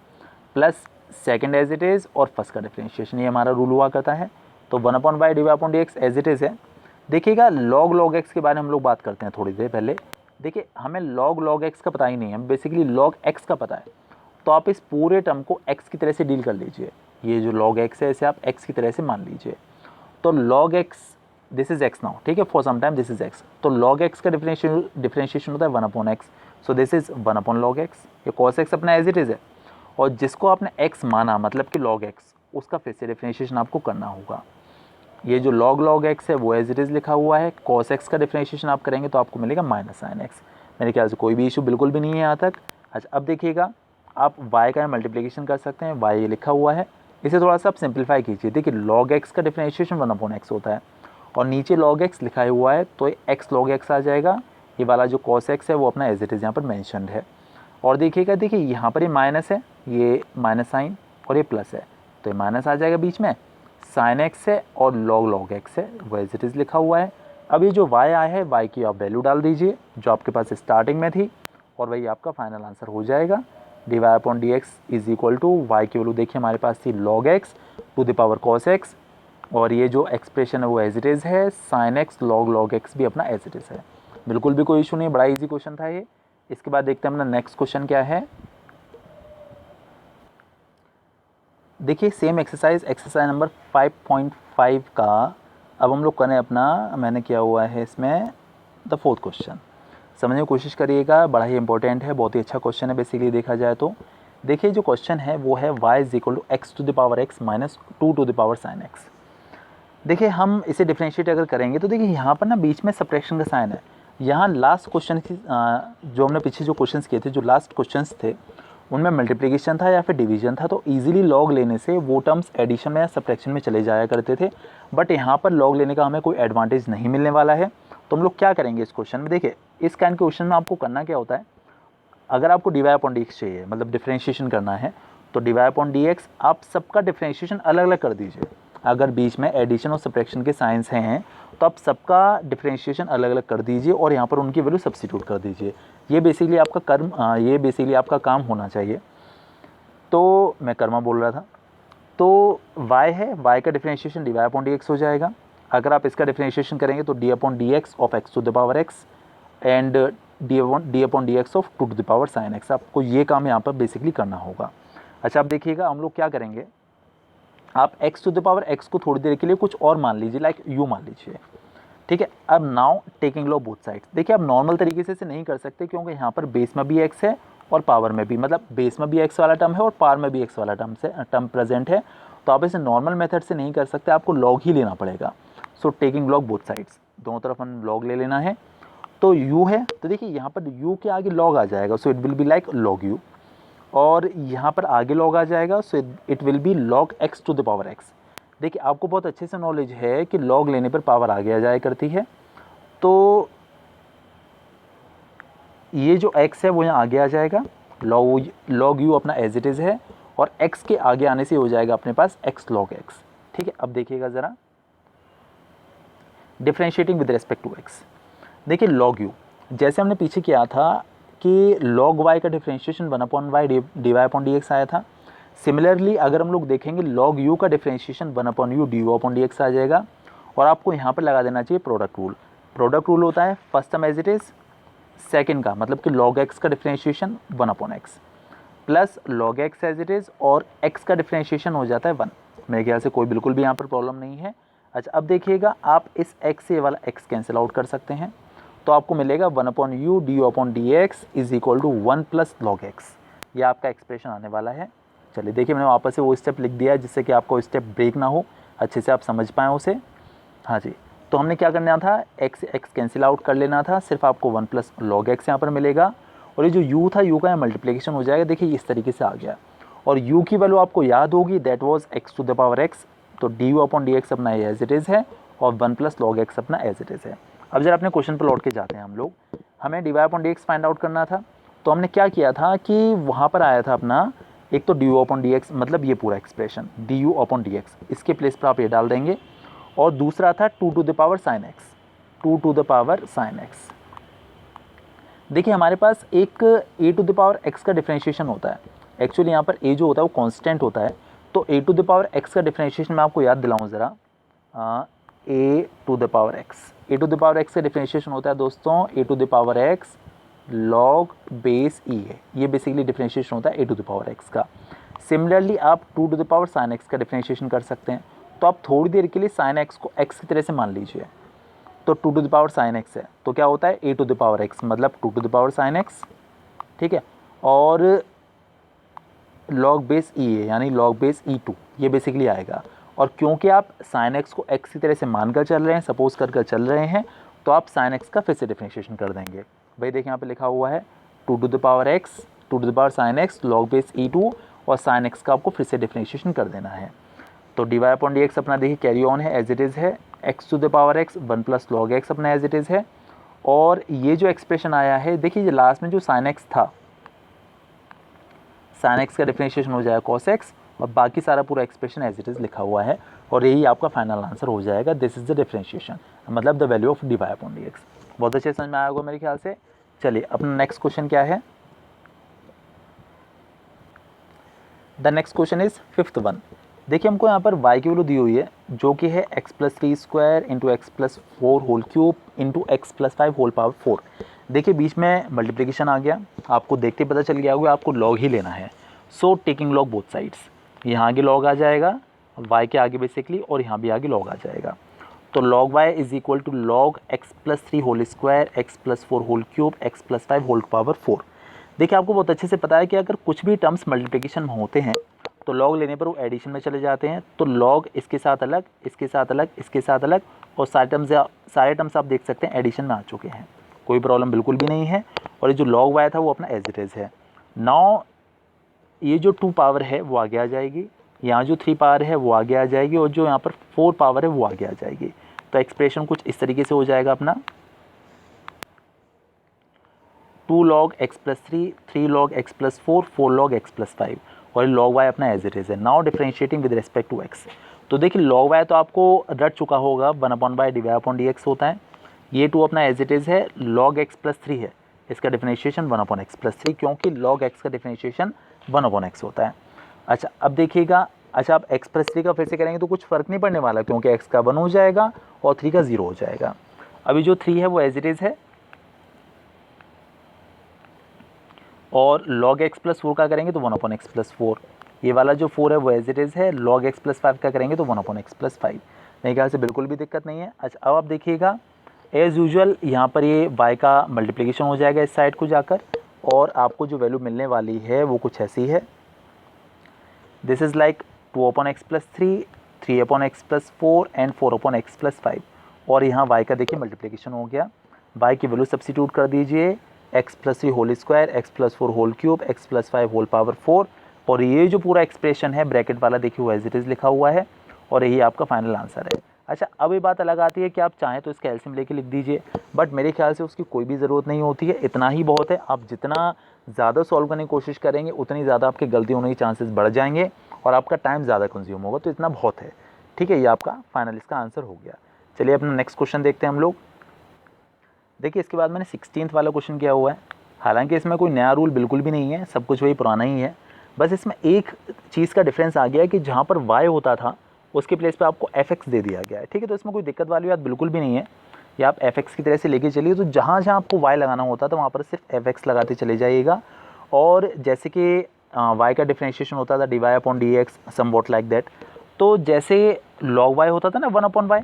plus second as it is और फर्स्ट का डिफरेंशिएशन, ये हमारा रूल हुआ करता है। तो 1/y/dx एज इट इज़ है। देखिएगा log x के बारे में हम लोग बात करते हैं थोड़ी देर पहले। देखिए हमें log x का पता ही नहीं है, बेसिकली log x का पता है, तो आप इस पूरे टर्म को x की तरह से डील कर लीजिए। ये जो log x है इसे आप x की तरह से मान लीजिए, तो log x, this is x now, ठीक है, for some time this is x, तो log x का डिफरेंशिएशन होता है 1/x, so this is 1/log x। ये cos x अपना एज इट इज़ है, और जिसको आपने x माना मतलब कि log x, उसका फिर से डिफरेंशिएशन आपको करना होगा। ये जो log x है वो एज इट इज़ लिखा हुआ है, cos x का डिफरेंशिएशन आप करेंगे तो आपको मिलेगा -sin x। मेरे ख्याल से कोई भी इशू बिल्कुल भी नहीं है यहाँ तक। अच्छा अब देखिएगा, आप y का मल्टीप्लिकेशन कर सकते हैं, y ये लिखा हुआ है, इसे थोड़ा सा आप सिंप्लीफाई कीजिए। देखिए log x का डिफरेंशिएशन 1/x होता है, और नीचे log x लिखा हुआ है, तो x log x आ जाएगा। ये वाला जो cos x है वो अपना एज इट इज़ यहाँ पर मैंशनड है। और देखिएगा, देखिए यहाँ पर ये माइनस है, ये माइनस साइन, और ये प्लस है, तो ये माइनस आ जाएगा बीच में, sin x है और log x है, वो एज इट इज़ लिखा हुआ है। अब ये जो y आया है, y की आप वैल्यू डाल दीजिए जो आपके पास स्टार्टिंग में थी, और वही आपका फाइनल आंसर हो जाएगा। dy/dx is equal to y की वैल्यू देखिए हमारे पास थी log x to the power cos x, और ये जो एक्सप्रेशन है वो एज इट इज़ है, साइन एक्स लॉग एक्स भी अपना एज इट इज़ है। बिल्कुल भी कोई इशू नहीं, बड़ा इजी क्वेश्चन था ये। इसके बाद देखते हैं अपना नेक्स्ट क्वेश्चन क्या है। देखिए सेम एक्सरसाइज नंबर 5.5 का अब हम लोग करें अपना, मैंने किया हुआ है इसमें द फोर्थ क्वेश्चन। समझने की कोशिश करिएगा, बड़ा ही इंपॉर्टेंट है, बहुत ही अच्छा क्वेश्चन है बेसिकली देखा जाए तो। देखिए जो क्वेश्चन है वो है y is equal to x to the power x minus 2 to the power sine x. देखिए हम इसे डिफ्रेंशिएट अगर करेंगे तो देखिए यहाँ पर ना बीच में सब्ट्रैक्शन का साइन है। यहाँ लास्ट क्वेश्चन की जो हमने पीछे जो क्वेश्चंस किए थे, जो लास्ट क्वेश्चंस थे उनमें मल्टीप्लिकेशन था या फिर डिवीजन था, तो इजीली लॉग लेने से वो टर्म्स एडिशन में या सब्ट्रैक्शन में चले जाया करते थे। बट यहाँ पर लॉग लेने का हमें कोई एडवांटेज नहीं मिलने वाला है। तो हम लोग क्या करेंगे इस क्वेश्चन में, देखिए इस काइंड के क्वेश्चन में आपको करना क्या होता है, अगर आपको d Y upon D x चाहिए मतलब डिफ्रेंशिएशन करना है तो d Y upon D x आप सबका डिफ्रेंशिएशन अलग अलग कर दीजिए। अगर बीच में एडिशन और सब्ट्रैक्शन के साइंस हैं तो आप सबका डिफ्रेंशिएशन अलग अलग कर दीजिए और यहाँ पर उनकी वैल्यू सब्स्टिट्यूट कर दीजिए। ये बेसिकली आपका काम होना चाहिए। तो मैं कर्मा बोल रहा था, तो y है, y का differentiation d Y upon D x हो जाएगा। अगर आप इसका डिफ्रेंशिएशन करेंगे तो d upon D x of x to the power x and d upon D x of 2 to the power sine x. आपको ये काम यहाँ पर बेसिकली करना होगा। अच्छा आप देखिएगा हम लोग क्या करेंगे, आप x to the power x को थोड़ी देर के लिए कुछ और मान लीजिए, लाइक u मान लीजिए, ठीक है। अब now taking log both sides. देखिए आप नॉर्मल तरीके से नहीं कर सकते क्योंकि यहाँ पर बेस में भी x है और पावर में भी, मतलब बेस में भी x वाला टर्म है और पावर में भी x वाला टर्म प्रेजेंट है। तो आप इसे नॉर्मल मेथड से नहीं कर सकते, आपको लॉग ही लेना पड़ेगा। So taking log both sides, दोनों तरफ हम लॉग ले लेना है। तो u है तो देखिए यहाँ पर u के आगे लॉग आ जाएगा, so it will be like log u। और यहाँ पर आगे लॉग आ जाएगा, so it will be log x to the power x. देखिए आपको बहुत अच्छे से नॉलेज है कि लॉग लेने पर पावर आगे आ जाया करती है। तो ये जो x है वो यहाँ आगे आ जाएगा, लॉग u अपना एज इट इज़ है और x के आगे आने से हो जाएगा अपने पास x log x। ठीक है, अब देखिएगा ज़रा differentiating with respect to x। देखिए log u जैसे हमने पीछे किया था कि log y का differentiation 1/y d Y upon D x आया था। सिमिलरली अगर हम लोग देखेंगे log u का differentiation 1/u D Y upon D X आ जाएगा। और आपको यहाँ पर लगा देना चाहिए प्रोडक्ट रूल। प्रोडक्ट रूल होता है first term as it is, second का मतलब कि log x का differentiation 1/x plus log x as it is और x का डिफ्रेंशिएशन हो जाता है 1। मेरे ख्याल से कोई बिल्कुल भी यहाँ पर प्रॉब्लम नहीं है। अच्छा अब देखिएगा आप इस x से वाला x कैंसिल आउट कर सकते हैं, तो आपको मिलेगा 1/u d upon D x is equal to 1 plus log x. ये आपका एक्सप्रेशन आने वाला है। चलिए देखिए मैंने वापस से वो स्टेप लिख दिया है जिससे कि आपको स्टेप ब्रेक ना हो, अच्छे से आप समझ पाएँ उसे। हाँ जी, तो हमने क्या करना था, x कैंसिल आउट कर लेना था, सिर्फ आपको 1 प्लस लॉग एक्स यहाँ पर मिलेगा। और ये जो u था, u का यहाँ मल्टीप्लिकेशन हो जाएगा। देखिए इस तरीके से आ गया और u की वैल्यू आपको याद होगी, that was x to the power x। तो d u upon D x अपना एज इट इज़ है और 1 प्लस लॉग एक्स अपना एज इट इज़ है। अब जरा अपने क्वेश्चन पर लौट के जाते हैं हम लोग। हमें d Y upon D x find out करना था, तो हमने क्या किया था कि वहाँ पर आया था अपना एक तो d u upon D x, मतलब ये पूरा expression d u upon D x, इसके प्लेस पर आप ये डाल देंगे। और दूसरा था 2 to the power sine x, 2 to the power sine x. देखिए हमारे पास एक a to the power x का डिफ्रेंशिएशन होता है। एक्चुअली यहाँ पर a जो होता है वो कांस्टेंट होता है, तो a to the power x का डिफ्रेंशिएशन मैं आपको याद दिलाऊं ज़रा। a to the power x का डिफ्रेंशिएशन होता है दोस्तों a to the power x log base e है। ये बेसिकली डिफ्रेंशिएशन होता है a to the power x का। सिमिलरली आप 2 to the power sine x का डिफ्रेंशिएशन कर सकते हैं। तो आप थोड़ी देर के लिए साइन x को x की तरह से मान लीजिए, तो 2 to the power sine x है, तो क्या होता है a to the power x मतलब 2 to the power sine x, ठीक है। और लॉग बेस e है यानी लॉग बेस e2, ये बेसिकली आएगा। और क्योंकि आप साइन एक्स को x की तरह से मानकर चल रहे हैं, सपोज कर चल रहे हैं, तो आप साइन एक्स का फिर से डिफ्रेंशिएशन कर देंगे। भाई देखिए यहाँ पे लिखा हुआ है 2 to the power x 2 to the power sine x log base e2 और साइन एक्स का आपको फिर से डिफ्रेंशिएशन कर देना है। तो d Y upon D x अपना देखिए कैरी ऑन है, एज इट इज़ है, x to the power x 1 plus log x अपना एज इट इज़ है। और ये जो एक्सप्रेशन आया है, देखिए ये लास्ट में जो साइन एक्स था, साइन एक्स का डिफ्रेंशिएशन हो जाएगा कॉस एक्स और बाकी सारा पूरा एक्सप्रेशन एज इट इज़ लिखा हुआ है और यही आपका फाइनल आंसर हो जाएगा। दिस इज़ द डिफ्रेंशिएशन मतलब the value of d Y upon D x. बहुत अच्छे समझ में आया होगा मेरे ख्याल से। चलिए अपना नेक्स्ट क्वेश्चन क्या है, the next question is 5th one. देखिए हमको यहाँ पर y की वैल्यू दी हुई है जो कि है x+3² into x+4 whole cube into x+5 whole power 4। देखिए बीच में मल्टीप्लिकेशन आ गया, आपको देखते पता चल गया होगा आपको लॉग ही लेना है। So taking log both sides, यहाँ आगे लॉग आ जाएगा y के आगे बेसिकली, और यहाँ भी आगे लॉग आ जाएगा। तो log y is equal to log x+3 whole square x+4 whole cube x+5 whole power 4। देखिए आपको बहुत अच्छे से पता है कि अगर कुछ भी टर्म्स मल्टीप्लिकेशन में होते हैं तो लॉग लेने पर वो एडिशन में चले जाते हैं। तो लॉग इसके साथ अलग, इसके साथ अलग, इसके साथ अलग, और सारे टर्म्स आप देख सकते हैं एडिशन में आ चुके हैं, कोई प्रॉब्लम बिल्कुल भी नहीं है। और ये जो लॉग वाई था वो अपना एज इट इज़ है। नाउ ये जो 2 पावर है वो आगे आ जाएगी, यहाँ जो 3 पावर है वो आगे आ जाएगी, और जो यहाँ पर 4 पावर है वो आगे आ जाएगी। तो एक्सप्रेशन कुछ इस तरीके से हो जाएगा अपना 2 log x+3, 3 log x+4, 4 log x+5, और log y अपना एज इट इज़ है। Now differentiating with respect to x। तो देखिए log y तो आपको रट चुका होगा, 1/dy/dx होता है। ये 2 अपना एज इट इज़ है, log x+3 है, इसका डिफरेंशिएशन 1/x+3, क्योंकि log x का डिफरेंशिएशन 1/x होता है। अच्छा अब देखिएगा, अच्छा आप x+3 का फिर से करेंगे तो कुछ फ़र्क नहीं पड़ने वाला, क्योंकि x का 1 हो जाएगा और 3 का 0 हो जाएगा। अभी जो 3 है वो एज इट इज़ है, और log x+4 का करेंगे तो 1/x+4। ये वाला जो 4 है वो एज इट इज़ है, log x+5 का करेंगे तो 1/x+5। मेरे ख्याल से बिल्कुल भी दिक्कत नहीं है। अच्छा अब आप देखिएगा एज़ यूजुअल यहाँ पर ये y का मल्टीप्लिकेशन हो जाएगा इस साइड को जाकर, और आपको जो वैल्यू मिलने वाली है वो कुछ ऐसी है, this is like 2/x+3, 3/x+4 and 4/x+5। और यहाँ y का देखिए मल्टीप्लिकेशन हो गया, y की वैल्यू सब्स्टिट्यूट कर दीजिए, x+3 whole square x+4 whole cube x+5 whole power 4, और ये जो पूरा एक्सप्रेशन है ब्रैकेट वाला देखिए वो एज इट इज़ लिखा हुआ है, और यही आपका फाइनल आंसर है। अच्छा अब ये बात अलग आती है कि आप चाहें तो इसका एलसीएम लेके लिख दीजिए, बट मेरे ख्याल से उसकी कोई भी ज़रूरत नहीं होती है, इतना ही बहुत है। आप जितना ज़्यादा सॉल्व करने की कोशिश करेंगे उतनी ज़्यादा आपकी गलती होने के चांसेस बढ़ जाएंगे और आपका टाइम ज़्यादा कंज्यूम होगा, तो इतना बहुत है। ठीक है, ये आपका फाइनल इसका आंसर हो गया। चलिए अपना नेक्स्ट क्वेश्चन देखते हैं हम लोग। देखिए इसके बाद मैंने 16th वाला क्वेश्चन किया हुआ है, हालांकि इसमें कोई नया रूल बिल्कुल भी नहीं है, सब कुछ वही पुराना ही है, बस इसमें एक चीज़ का डिफरेंस आ गया है कि जहाँ पर y होता था उसके प्लेस पे आपको fx दे दिया गया है। ठीक है, तो इसमें कोई दिक्कत वाली बात बिल्कुल भी नहीं है, या आप fx की तरह से लेके चलिए। तो जहाँ जहाँ आपको y लगाना होता था वहाँ पर सिर्फ fx लगाते चले जाइएगा, और जैसे कि y का डिफरेंशिएशन होता था dy/dx समवॉट लाइक दैट, तो जैसे log y होता था ना 1/y,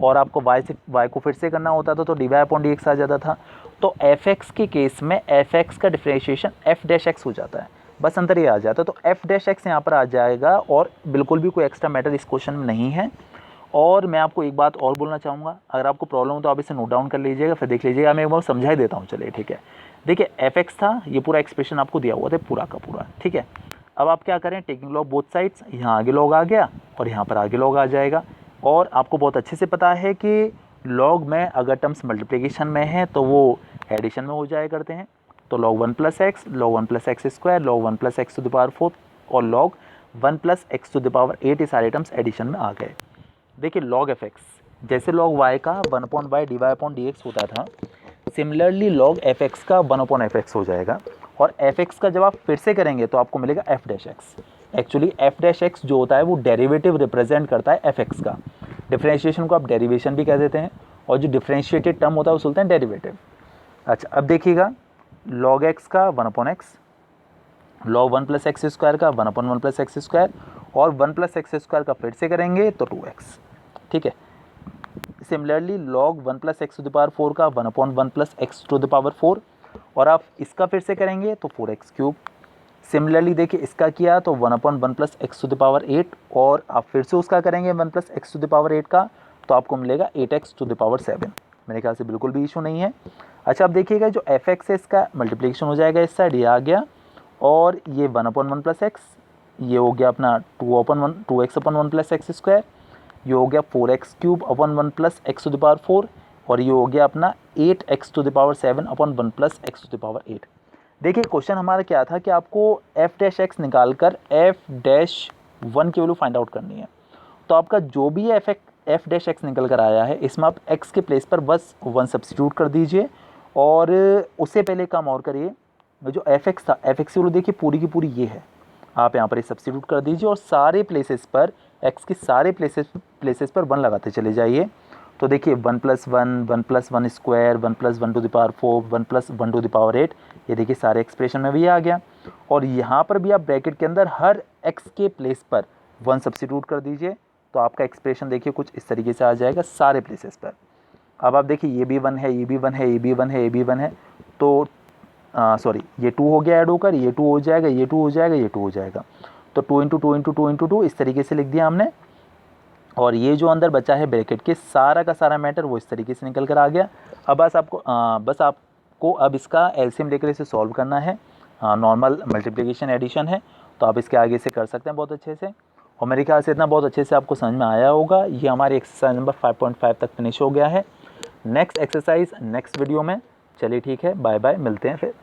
और आपको y को फिर से करना होता था तो dy/dx आ जाता था। तो fx के केस में fx का डिफरेंशिएशन f' हो जाता है, बस अंतर ये आ जाता है। तो f' यहाँ पर आ जाएगा, और बिल्कुल भी कोई एक्स्ट्रा मैटर इस क्वेश्चन में नहीं है। और मैं आपको एक बात और बोलना चाहूँगा, अगर आपको प्रॉब्लम हो तो आप इसे नोट डाउन कर लीजिएगा, फिर देख लीजिएगा, मैं एक बार समझा ही देता हूँ। चलिए ठीक है, देखिए fx था, ये पूरा एक्सप्रेशन आपको दिया हुआ था पूरा का पूरा। ठीक है, अब आप क्या करें, टेकिंग लॉग बोथ साइड्स, यहाँ आगे लॉग आ गया और यहाँ पर आगे लॉग आ जाएगा। और आपको बहुत अच्छे से पता है कि लॉग में अगर टर्म्स मल्टीप्लिकेशन में है तो वो एडिशन में हो जाया करते हैं। तो log 1 + x, log 1 + x², log 1 + x⁴ और log 1 + x⁸, ये सारे टर्म्स एडिशन में आ गए। देखिए log fx, जैसे log y का 1/dy/dx होता था, सिमिलरली log fx का 1/fx हो जाएगा। और fx का जब आप फिर से करेंगे तो आपको मिलेगा f'(x). एक्चुअली f'(x) जो होता है वो डेरिवेटिव रिप्रेजेंट करता है fx का। डिफरेंशिएशन को आप डेरिवेशन भी कह देते हैं, और जो डिफरेंशिएटेड टर्म होता है उसे बोलते हैं डेरिवेटिव। अच्छा अब देखिएगा, log x का 1/x, log 1 + x² का 1/1 + x², और 1 + x² का फिर से करेंगे तो 2x। ठीक है, सिमिलरली log 1 + x⁴ का 1/1 + x⁴, और आप इसका फिर से करेंगे तो 4x³। सिमिलरली देखिए इसका किया तो 1/1 + x⁸, और आप फिर से उसका करेंगे 1 + x⁸ का, तो आपको मिलेगा 8x⁷। मेरे ख्याल से बिल्कुल भी इशू नहीं है। अच्छा अब देखिएगा, जो fx है इसका मल्टीप्लिकेशन हो जाएगा इस साइड, ये आ गया, और ये 1/1 + x, ये हो गया अपना 2x/1 + x², ये हो गया 4x³ + x⁴, और ये हो गया अपना 8x⁷ 1 + x⁸। देखिए क्वेश्चन हमारा क्या था कि आपको f'(x) निकाल कर f'(1) की वैल्यू फाइंड आउट करनी है। तो आपका जो भी f'(x) निकल कर आया है, इसमें आप x के प्लेस पर बस 1 सब्स्टिट्यूट कर दीजिए, और उससे पहले काम और करिए, जो fx था, fx की वैल्यू देखिए पूरी की पूरी ये है, आप यहाँ पर सब्स्टिट्यूट कर दीजिए, और सारे प्लेसेस पर एक्स के सारे प्लेसेस पर 1 लगाते चले जाइए। तो देखिए 1 + 1, 1 + 1 square, 1 + 1 to the power 4, 1 + 1 to the power 8, ये देखिए सारे एक्सप्रेशन में भी आ गया। और यहाँ पर भी आप ब्रैकेट के अंदर हर एक्स के प्लेस पर 1 सब्स्टिट्यूट कर दीजिए, तो आपका एक्सप्रेशन देखिए कुछ इस तरीके से आ जाएगा सारे प्लेसेस पर। अब आप देखिए ये भी 1 है, ये भी 1 है, ये भी 1 है, ये भी 1 है, तो सॉरी ये 2 हो गया ऐड होकर, ये 2 हो जाएगा, ये 2 हो जाएगा, ये 2 हो जाएगा। तो 2 × 2 × 2 × 2 इस तरीके से लिख दिया हमने। और ये जो अंदर बचा है ब्रैकेट के सारा का सारा मैटर वो इस तरीके से निकल कर आ गया। अब बस आपको अब इसका एलसीएम लेकर इसे सॉल्व करना है। नॉर्मल मल्टीप्लिकेशन एडिशन है, तो आप इसके आगे से कर सकते हैं बहुत अच्छे से। और मेरे ख्याल से इतना बहुत अच्छे से आपको समझ में आया होगा। ये हमारी एक्सरसाइज नंबर 5.5 तक फिनिश हो गया है। नेक्स्ट एक्सरसाइज नेक्स्ट वीडियो में। चलिए ठीक है, बाय बाय, मिलते हैं फिर।